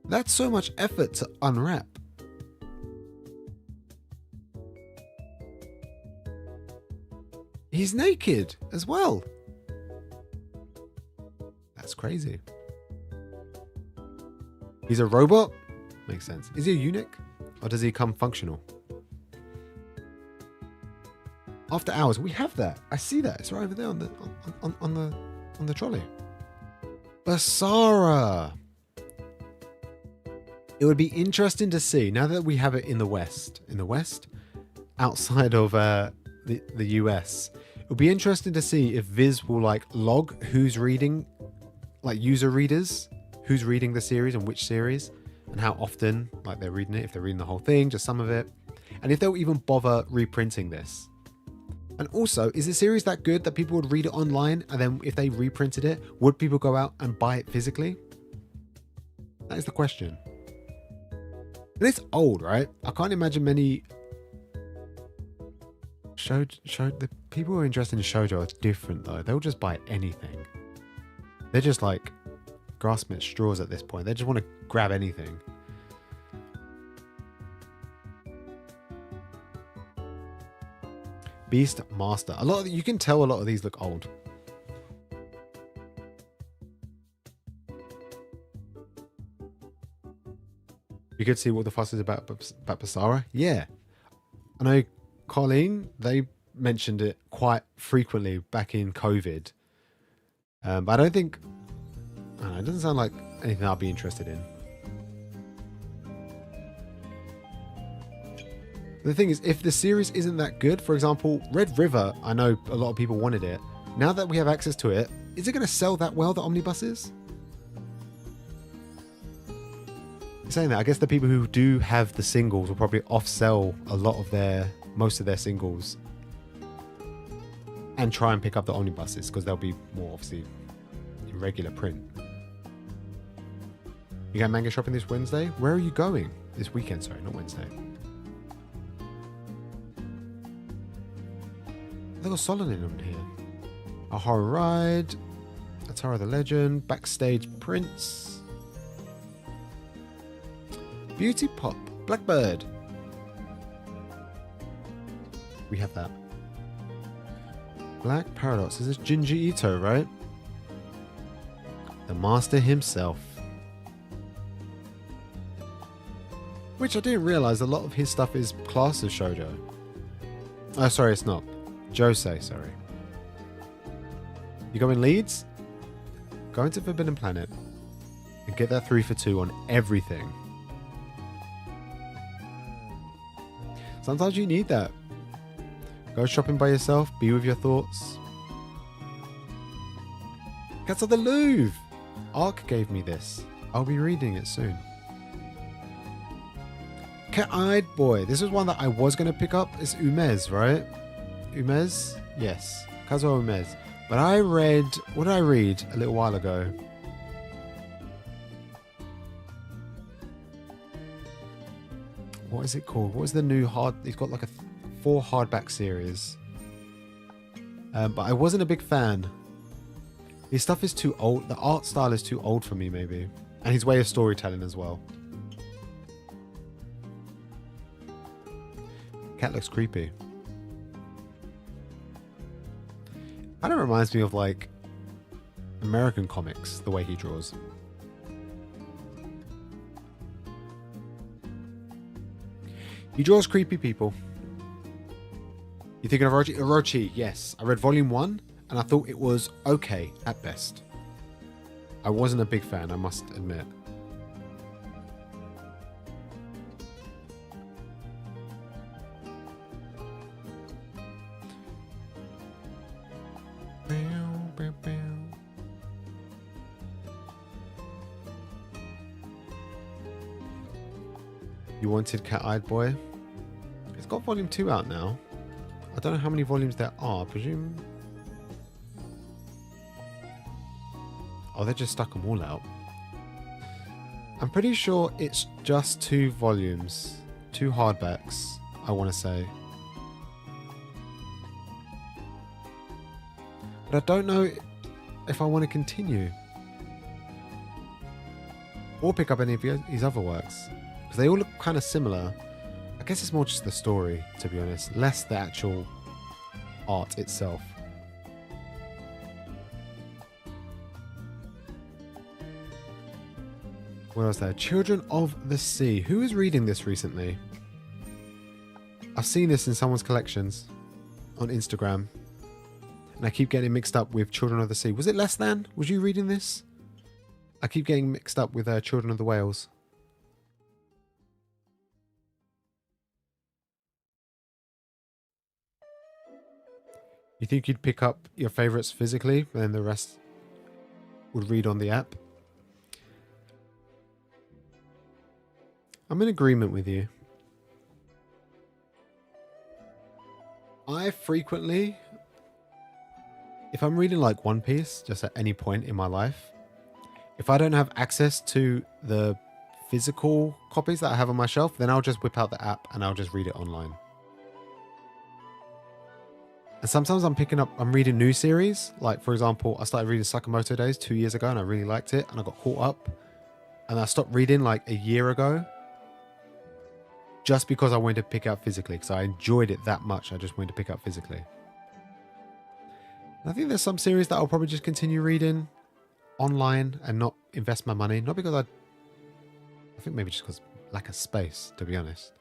That's so much effort to unwrap. He's naked as well. That's crazy. He's a robot? Makes sense. Is he a eunuch? Or does he come functional? After Hours, we have that. I see that. It's right over there on the trolley. Basara. It would be interesting to see, now that we have it in the West, outside of the US, it would be interesting to see if Viz will like log who's reading, like user readers, who's reading the series and which series, and how often like they're reading it, if they're reading the whole thing, just some of it, and if they'll even bother reprinting this. And also, is the series that good that people would read it online, and then if they reprinted it, would people go out and buy it physically? That is the question. And it's old, right? I can't imagine many the people who are interested in shoujo are different though. They'll just buy anything. They're just like grasping at straws at this point. They just want to grab anything. Beast Master. You can tell a lot of these look old. You could see what the fuss is about Basara. Yeah. I know Colleen, they mentioned it quite frequently back in COVID. But I don't think, I don't know, it doesn't sound like anything I'll be interested in. The thing is, if the series isn't that good, for example, Red River, I know a lot of people wanted it. Now that we have access to it, is it going to sell that well, the omnibuses? Saying that, I guess the people who do have the singles will probably off-sell most of their singles and try and pick up the omnibuses because they'll be more obviously in regular print. You going manga shopping this Wednesday? Where are you going? This weekend, sorry, not Wednesday. They got Solomon on here. A Horror Ride, Atara the Legend, Backstage Prince, Beauty Pop, Blackbird. We have that. Black Paradox. Is this Junji Ito, right? The master himself. Which I didn't realize a lot of his stuff is classed as shoujo. Oh, sorry, it's not. Josei, sorry. You go in Leeds? Go into Forbidden Planet and get that 3 for 2 on everything. Sometimes you need that. Go shopping by yourself, be with your thoughts. Cats of the Louvre! Ark gave me this. I'll be reading it soon. Cat-Eyed Boy. This is one that I was going to pick up. It's Umez, right? Umez? Yes. Kazuo Umez. But I read... What did I read a little while ago? What is it called? What is the new hard... He's got like a 4 hardback series. But I wasn't a big fan. His stuff is too old. The art style is too old for me, maybe. And his way of storytelling as well. Cat looks creepy. Kind of reminds me of like American comics, the way he draws. He draws creepy people. You thinking of Orochi? Orochi, yes. I read volume 1 and I thought it was okay at best. I wasn't a big fan, I must admit. You wanted Cat-Eyed Boy? It's got volume 2 out now. I don't know how many volumes there are. Presume... Oh, they just stuck them all out. I'm pretty sure it's just 2 volumes. 2 hardbacks, I want to say. But I don't know if I want to continue. Or pick up any of his other works. Because they all look kind of similar. I guess it's more just the story, to be honest. Less the actual art itself. What else there? Children of the Sea. Who is reading this recently? I've seen this in someone's collections on Instagram. And I keep getting mixed up with Children of the Sea. Was it Less Than? Was you reading this? I keep getting mixed up with Children of the Whales. You think you'd pick up your favourites physically and then the rest would read on the app? I'm in agreement with you. I frequently, if I'm reading like One Piece, just at any point in my life, if I don't have access to the physical copies that I have on my shelf, then I'll just whip out the app and I'll just read it online. And sometimes I'm reading new series. Like, for example, I started reading Sakamoto Days 2 years ago and I really liked it and I got caught up. And I stopped reading like a year ago. Just because I wanted to pick up physically. Because I enjoyed it that much. I just wanted to pick up physically. And I think there's some series that I'll probably just continue reading online and not invest my money. Not because I think maybe just because lack of space, to be honest.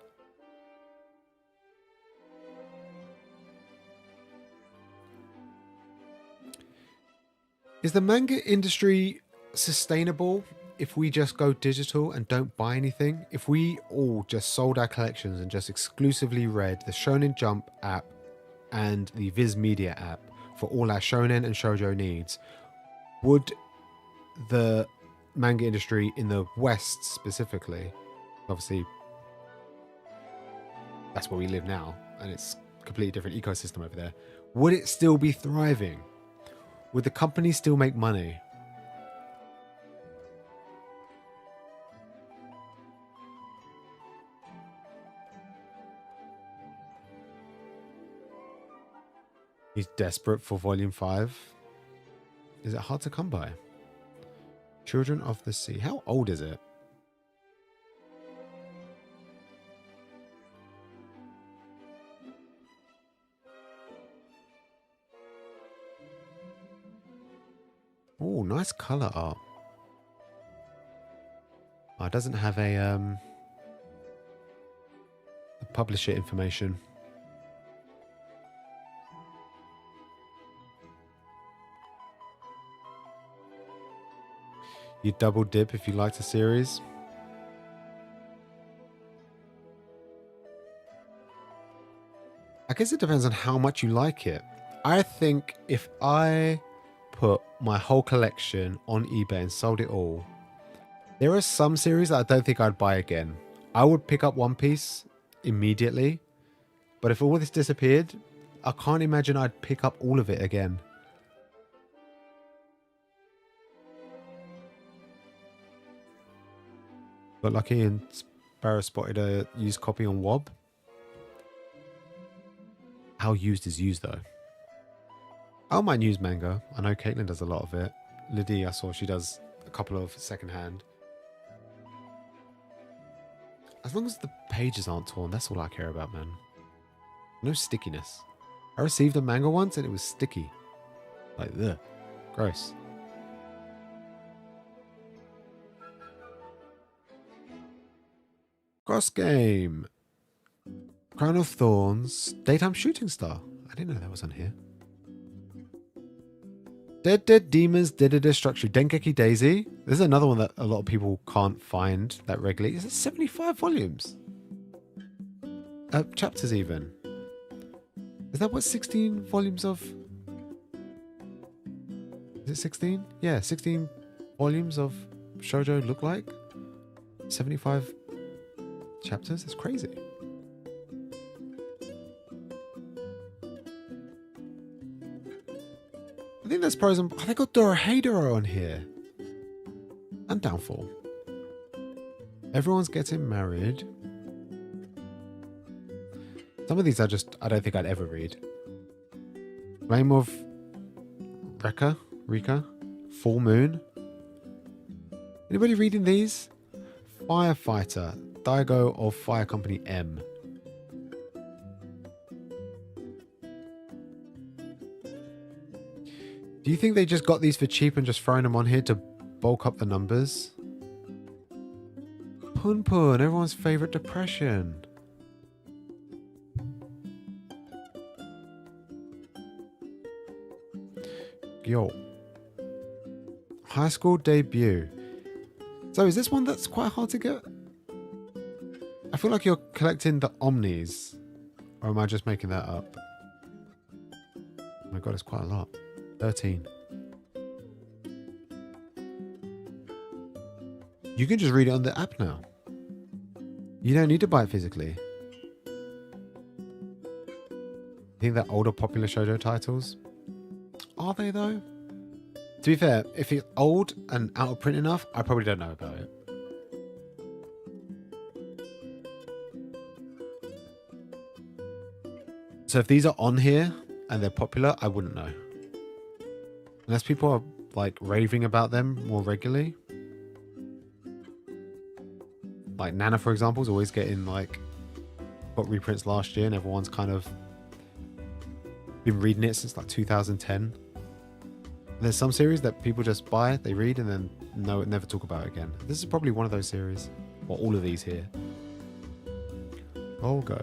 Is the manga industry sustainable if we just go digital and don't buy anything? If we all just sold our collections and just exclusively read the Shonen Jump app and the Viz Media app for all our shonen and shoujo needs, would the manga industry in the West specifically, obviously that's where we live now and it's a completely different ecosystem over there, would it still be thriving? Would the company still make money? He's desperate for volume 5. Is it hard to come by? Children of the Sea. How old is it? Oh, nice color art. Oh, it doesn't have a publisher information. You double dip if you liked a series. I guess it depends on how much you like it. I think if I put my whole collection on eBay and sold it all, there are some series that I don't think I'd buy again. I would pick up One Piece immediately, but if all this disappeared, I can't imagine I'd pick up all of it again. Got lucky and Sparrow spotted a used copy on Wob. How used is used though? I don't mind used manga. I know Caitlin does a lot of it. Liddy, I saw she does a couple of secondhand. As long as the pages aren't torn, that's all I care about, man. No stickiness. I received a manga once and it was sticky. Like, ugh. Gross. Cross game. Crown of Thorns. Daytime Shooting Star. I didn't know that was on here. Dead Dead Demons, Dead Destruction. Dengeki Daisy. This is another one that a lot of people can't find that regularly. Is it 75 volumes? Chapters even. Is that what 16 volumes of... Is it 16? Yeah, 16 volumes of shoujo look like. 75 chapters? That's crazy. I think there's pros and... Oh, they got Dorohedoro on here. And Downfall. Everyone's getting married. Some of these I don't think I'd ever read. Flame of Rika? Full Moon? Anybody reading these? Firefighter. Daigo of Fire Company M. Do you think they just got these for cheap and just throwing them on here to bulk up the numbers? Pun Pun, everyone's favorite depression. Yo. High school debut. So is this one that's quite hard to get? I feel like you're collecting the Omnis. Or am I just making that up? Oh my god, it's quite a lot. 13. You can just read it on the app now. You don't need to buy it physically. I think they're older popular shoujo titles. Are they though? To be fair, if it's old and out of print enough, I probably don't know about it. So if these are on here and they're popular, I wouldn't know. Unless people are like raving about them more regularly. Like Nana, for example, is always getting like got reprints last year and everyone's kind of been reading it since like 2010. And there's some series that people just buy, they read, and then never talk about it again. This is probably one of those series. Or all of these here. I'll go.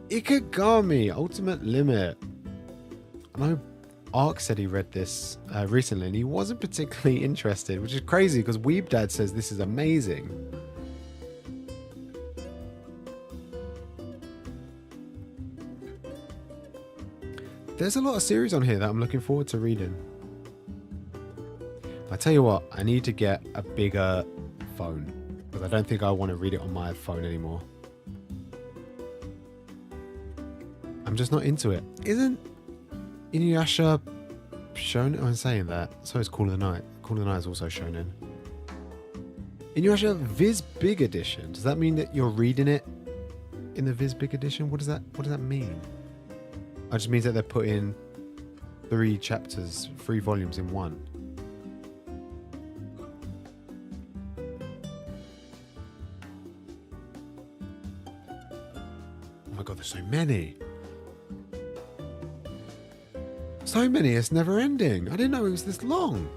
Ikigami, Ultimate Limit. I know Ark said he read this recently and he wasn't particularly interested, which is crazy because Weeb Dad says this is amazing. There's a lot of series on here that I'm looking forward to reading. I tell you what, I need to get a bigger phone because I don't think I want to read it on my phone anymore. I'm just not into it. Isn't Inuyasha shonen? I'm saying that. So is Call of the Night. Call of the Night is also shonen. Inuyasha Viz Big Edition. Does that mean that you're reading it in the Viz Big Edition? What does that mean? It just means that they're putting 3 chapters, 3 volumes in one. Oh my god, there's so many. So many, it's never ending. I didn't know it was this long.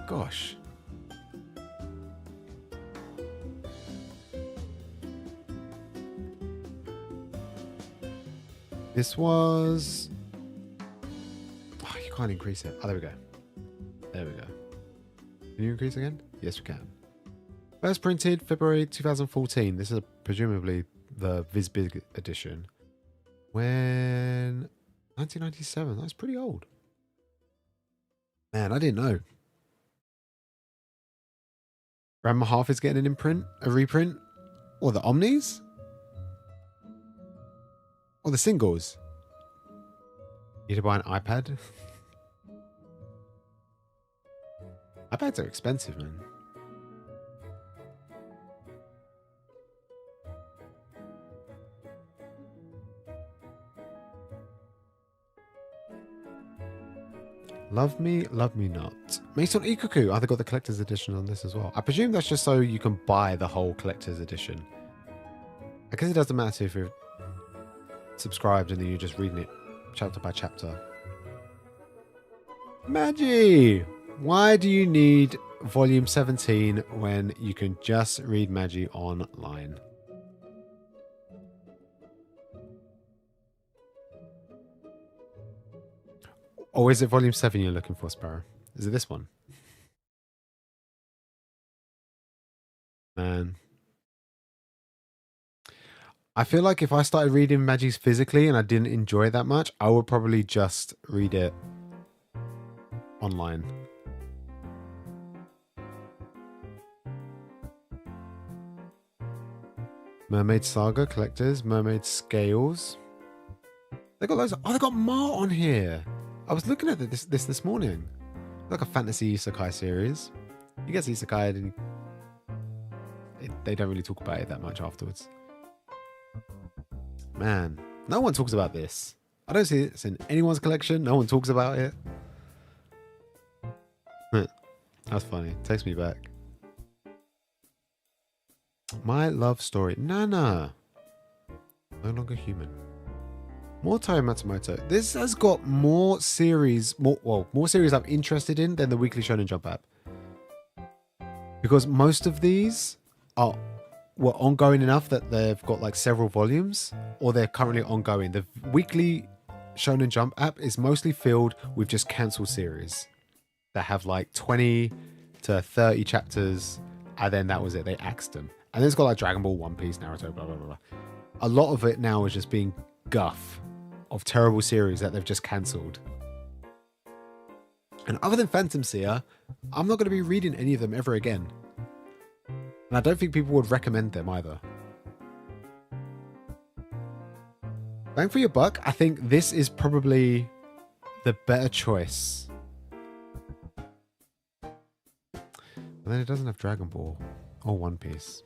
Gosh. This was... Oh, you can't increase it. Oh, there we go. There we go. Can you increase again? Yes, we can. First printed February 2014. This is presumably the Viz Big edition. When... 1997. That's pretty old. Man, I didn't know. Grandma Half is getting an imprint? A reprint? Or the Omnis? Or the singles? You need to buy an iPad? iPads are expensive, man. Love Me Not. Mason Ikuku. Oh, they got the collector's edition on this as well. I presume that's just so you can buy the whole collector's edition. I guess it doesn't matter if you're subscribed and then you're just reading it chapter by chapter. Magi! Why do you need volume 17 when you can just read Magi online? Or is it volume 7 you're looking for, Sparrow? Is it this one? Man. I feel like if I started reading Magi's physically and I didn't enjoy it that much, I would probably just read it online. Mermaid Saga collectors, Mermaid Scales. They got loads of, oh, they got more on here. I was looking at this morning. Like a fantasy isekai series. You get isekai and they don't really talk about it that much afterwards. Man, no one talks about this. I don't see it in anyone's collection. No one talks about it. That's funny. Takes me back. My Love Story. Nana. No longer human. More Taiyo Matsumoto. This has got more series, more series I'm interested in than the Weekly Shonen Jump app. Because most of these were ongoing enough that they've got like several volumes, or they're currently ongoing. The Weekly Shonen Jump app is mostly filled with just cancelled series that have like 20 to 30 chapters, and then that was it. They axed them. And then it's got like Dragon Ball, One Piece, Naruto, blah, blah, blah, blah. A lot of it now is just being guff of terrible series that they've just cancelled. And other than Phantom Seer, I'm not going to be reading any of them ever again. And I don't think people would recommend them either. Bang for your buck, I think this is probably the better choice. But then it doesn't have Dragon Ball or One Piece.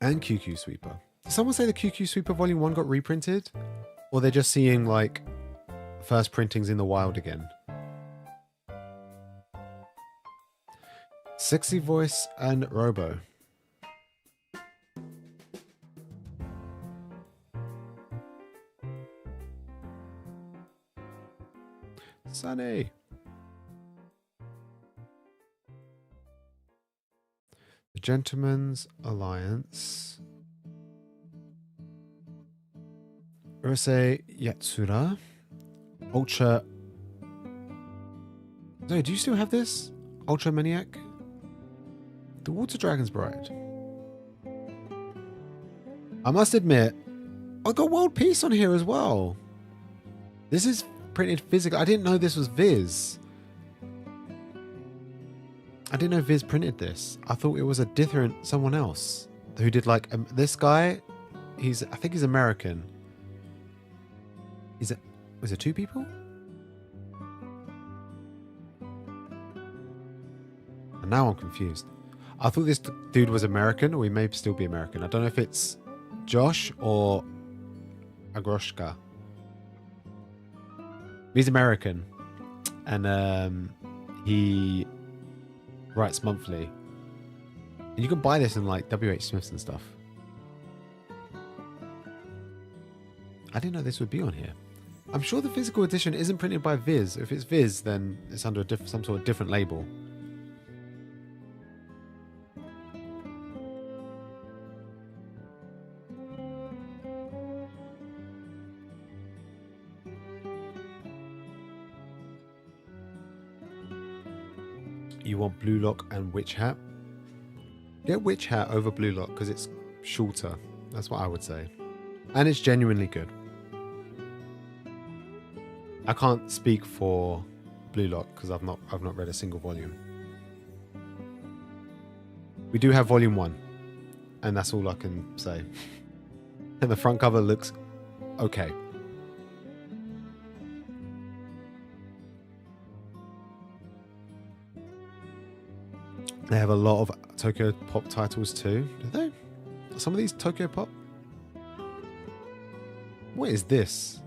And QQ Sweeper. Did someone say the QQ Sweeper Volume 1 got reprinted? Or they're just seeing like first printings in the wild again? Sexy Voice and Robo. Sunny. The Gentleman's Alliance. Urusei Yatsura. Ultra. No, do you still have this? Ultra Maniac? The Water Dragon's Bride. I must admit, I got World Peace on here as well. This is printed physical. I didn't know this was Viz. I didn't know Viz printed this. I thought it was a different someone else who did like this guy. I think he's American. Was it two people? And now I'm confused. I thought this dude was American, or he may still be American. I don't know if it's Josh or Agroshka. He's American, and he writes monthly. And you can buy this in like WH Smiths and stuff. I didn't know this would be on here. I'm sure the physical edition isn't printed by Viz. If it's Viz, then it's under some sort of different label. You want Blue Lock and Witch Hat? Get Witch Hat over Blue Lock because it's shorter. That's what I would say. And it's genuinely good. I can't speak for Blue Lock because I've not read a single volume. We do have volume 1, and that's all I can say. And the front cover looks okay. They have a lot of Tokyo Pop titles too, do they? Some of these Tokyo Pop? What is this?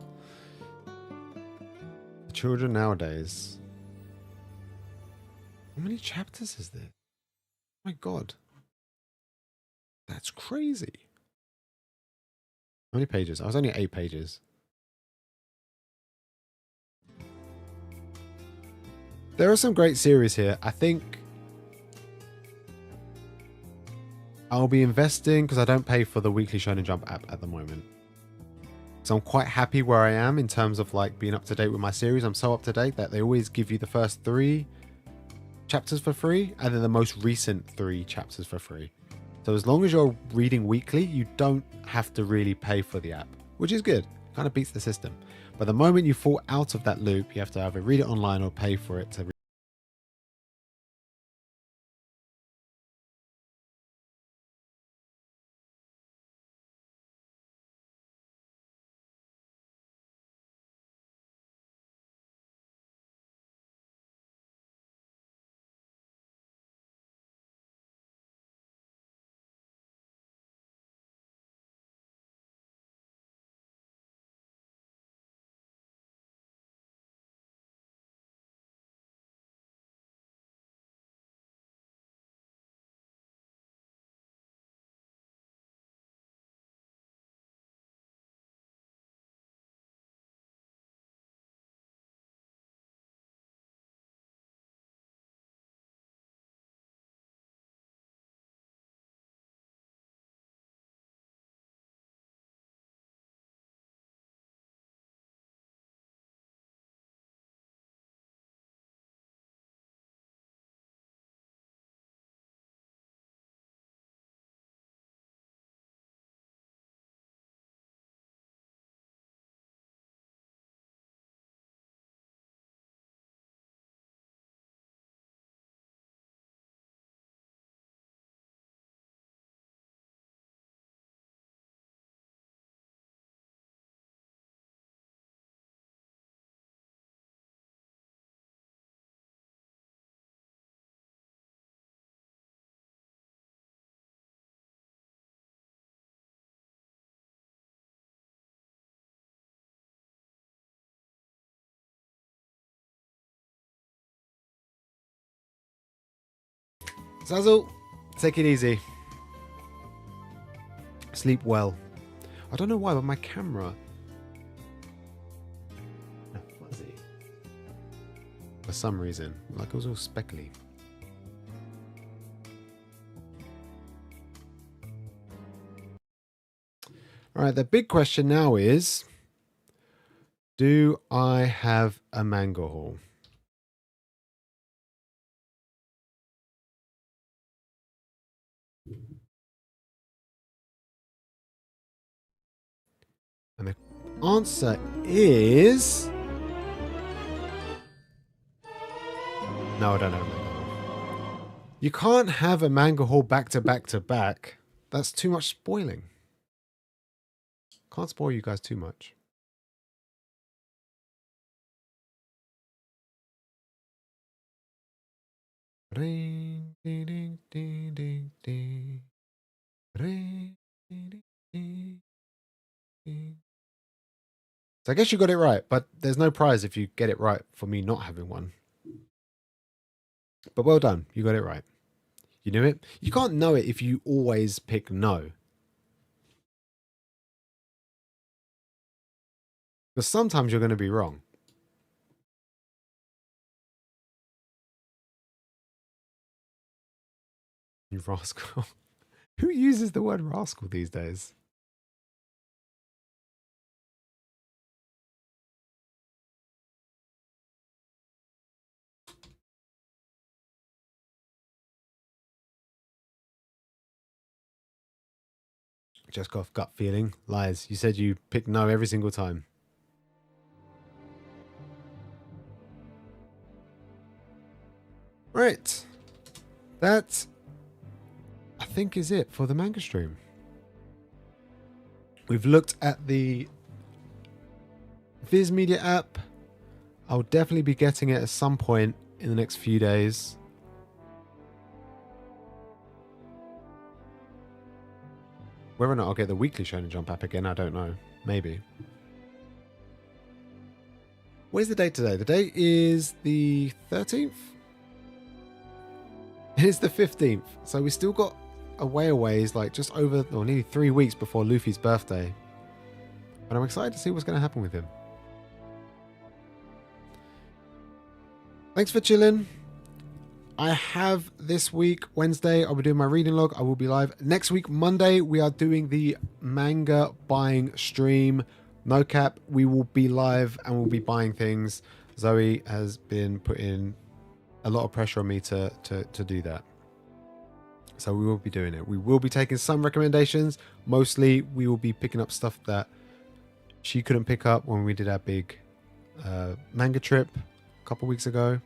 Children nowadays. How many chapters is there? Oh my god. That's crazy. How many pages? I was only at 8 pages. There are some great series here. I think I'll be investing because I don't pay for the weekly Shonen Jump app at the moment. So I'm quite happy where I am in terms of like being up to date with my series. I'm so up to date that they always give you the first 3 chapters for free and then the most recent 3 chapters for free. So as long as you're reading weekly, you don't have to really pay for the app, which is good. Kind of beats the system. But the moment you fall out of that loop, you have to either read it online or pay for it to read. Zazzle, take it easy. Sleep well. I don't know why, but my camera... Fuzzy. for some reason. Like it was all speckly. All right, the big question now is, do I have a manga haul? And the answer is... No, I don't have a manga haul. You can't have a manga haul back to back to back. That's too much spoiling. Can't spoil you guys too much. Ring, ding, ding, ding, ding, ding. Ring, ding, ding, ding. So I guess you got it right, but there's no prize if you get it right for me not having one. But well done, you got it right. You knew it. You can't know it if you always pick no. Because sometimes you're going to be wrong. You rascal. Who uses the word rascal these days? Just got gut feeling. Lies. You said you pick no every single time. Right. That, I think, is it for the manga stream. We've looked at the Viz Media app. I'll definitely be getting it at some point in the next few days. Whether or not I'll get the weekly Shonen Jump app again, I don't know. Maybe. Where's the date today? The date is the 13th? It is the 15th. So we still got a ways, like just over, or nearly 3 weeks before Luffy's birthday. But I'm excited to see what's going to happen with him. Thanks for chilling. I have this week, Wednesday, I'll be doing my reading log. I will be live. Next week, Monday, we are doing the manga buying stream. No cap, we will be live and we'll be buying things. Zoe has been putting a lot of pressure on me to do that. So we will be doing it. We will be taking some recommendations. Mostly, we will be picking up stuff that she couldn't pick up when we did our big manga trip a couple weeks ago.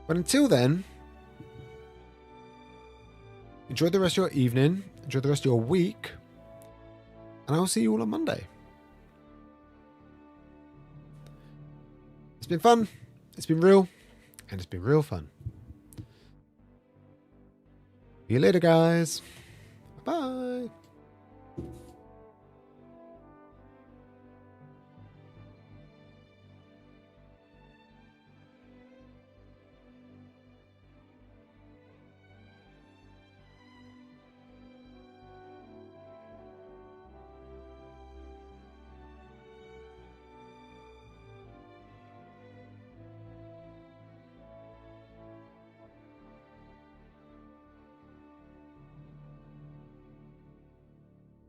But until then, enjoy the rest of your evening, enjoy the rest of your week, and I will see you all on Monday. It's been fun, it's been real, and it's been real fun. See you later, guys. Bye.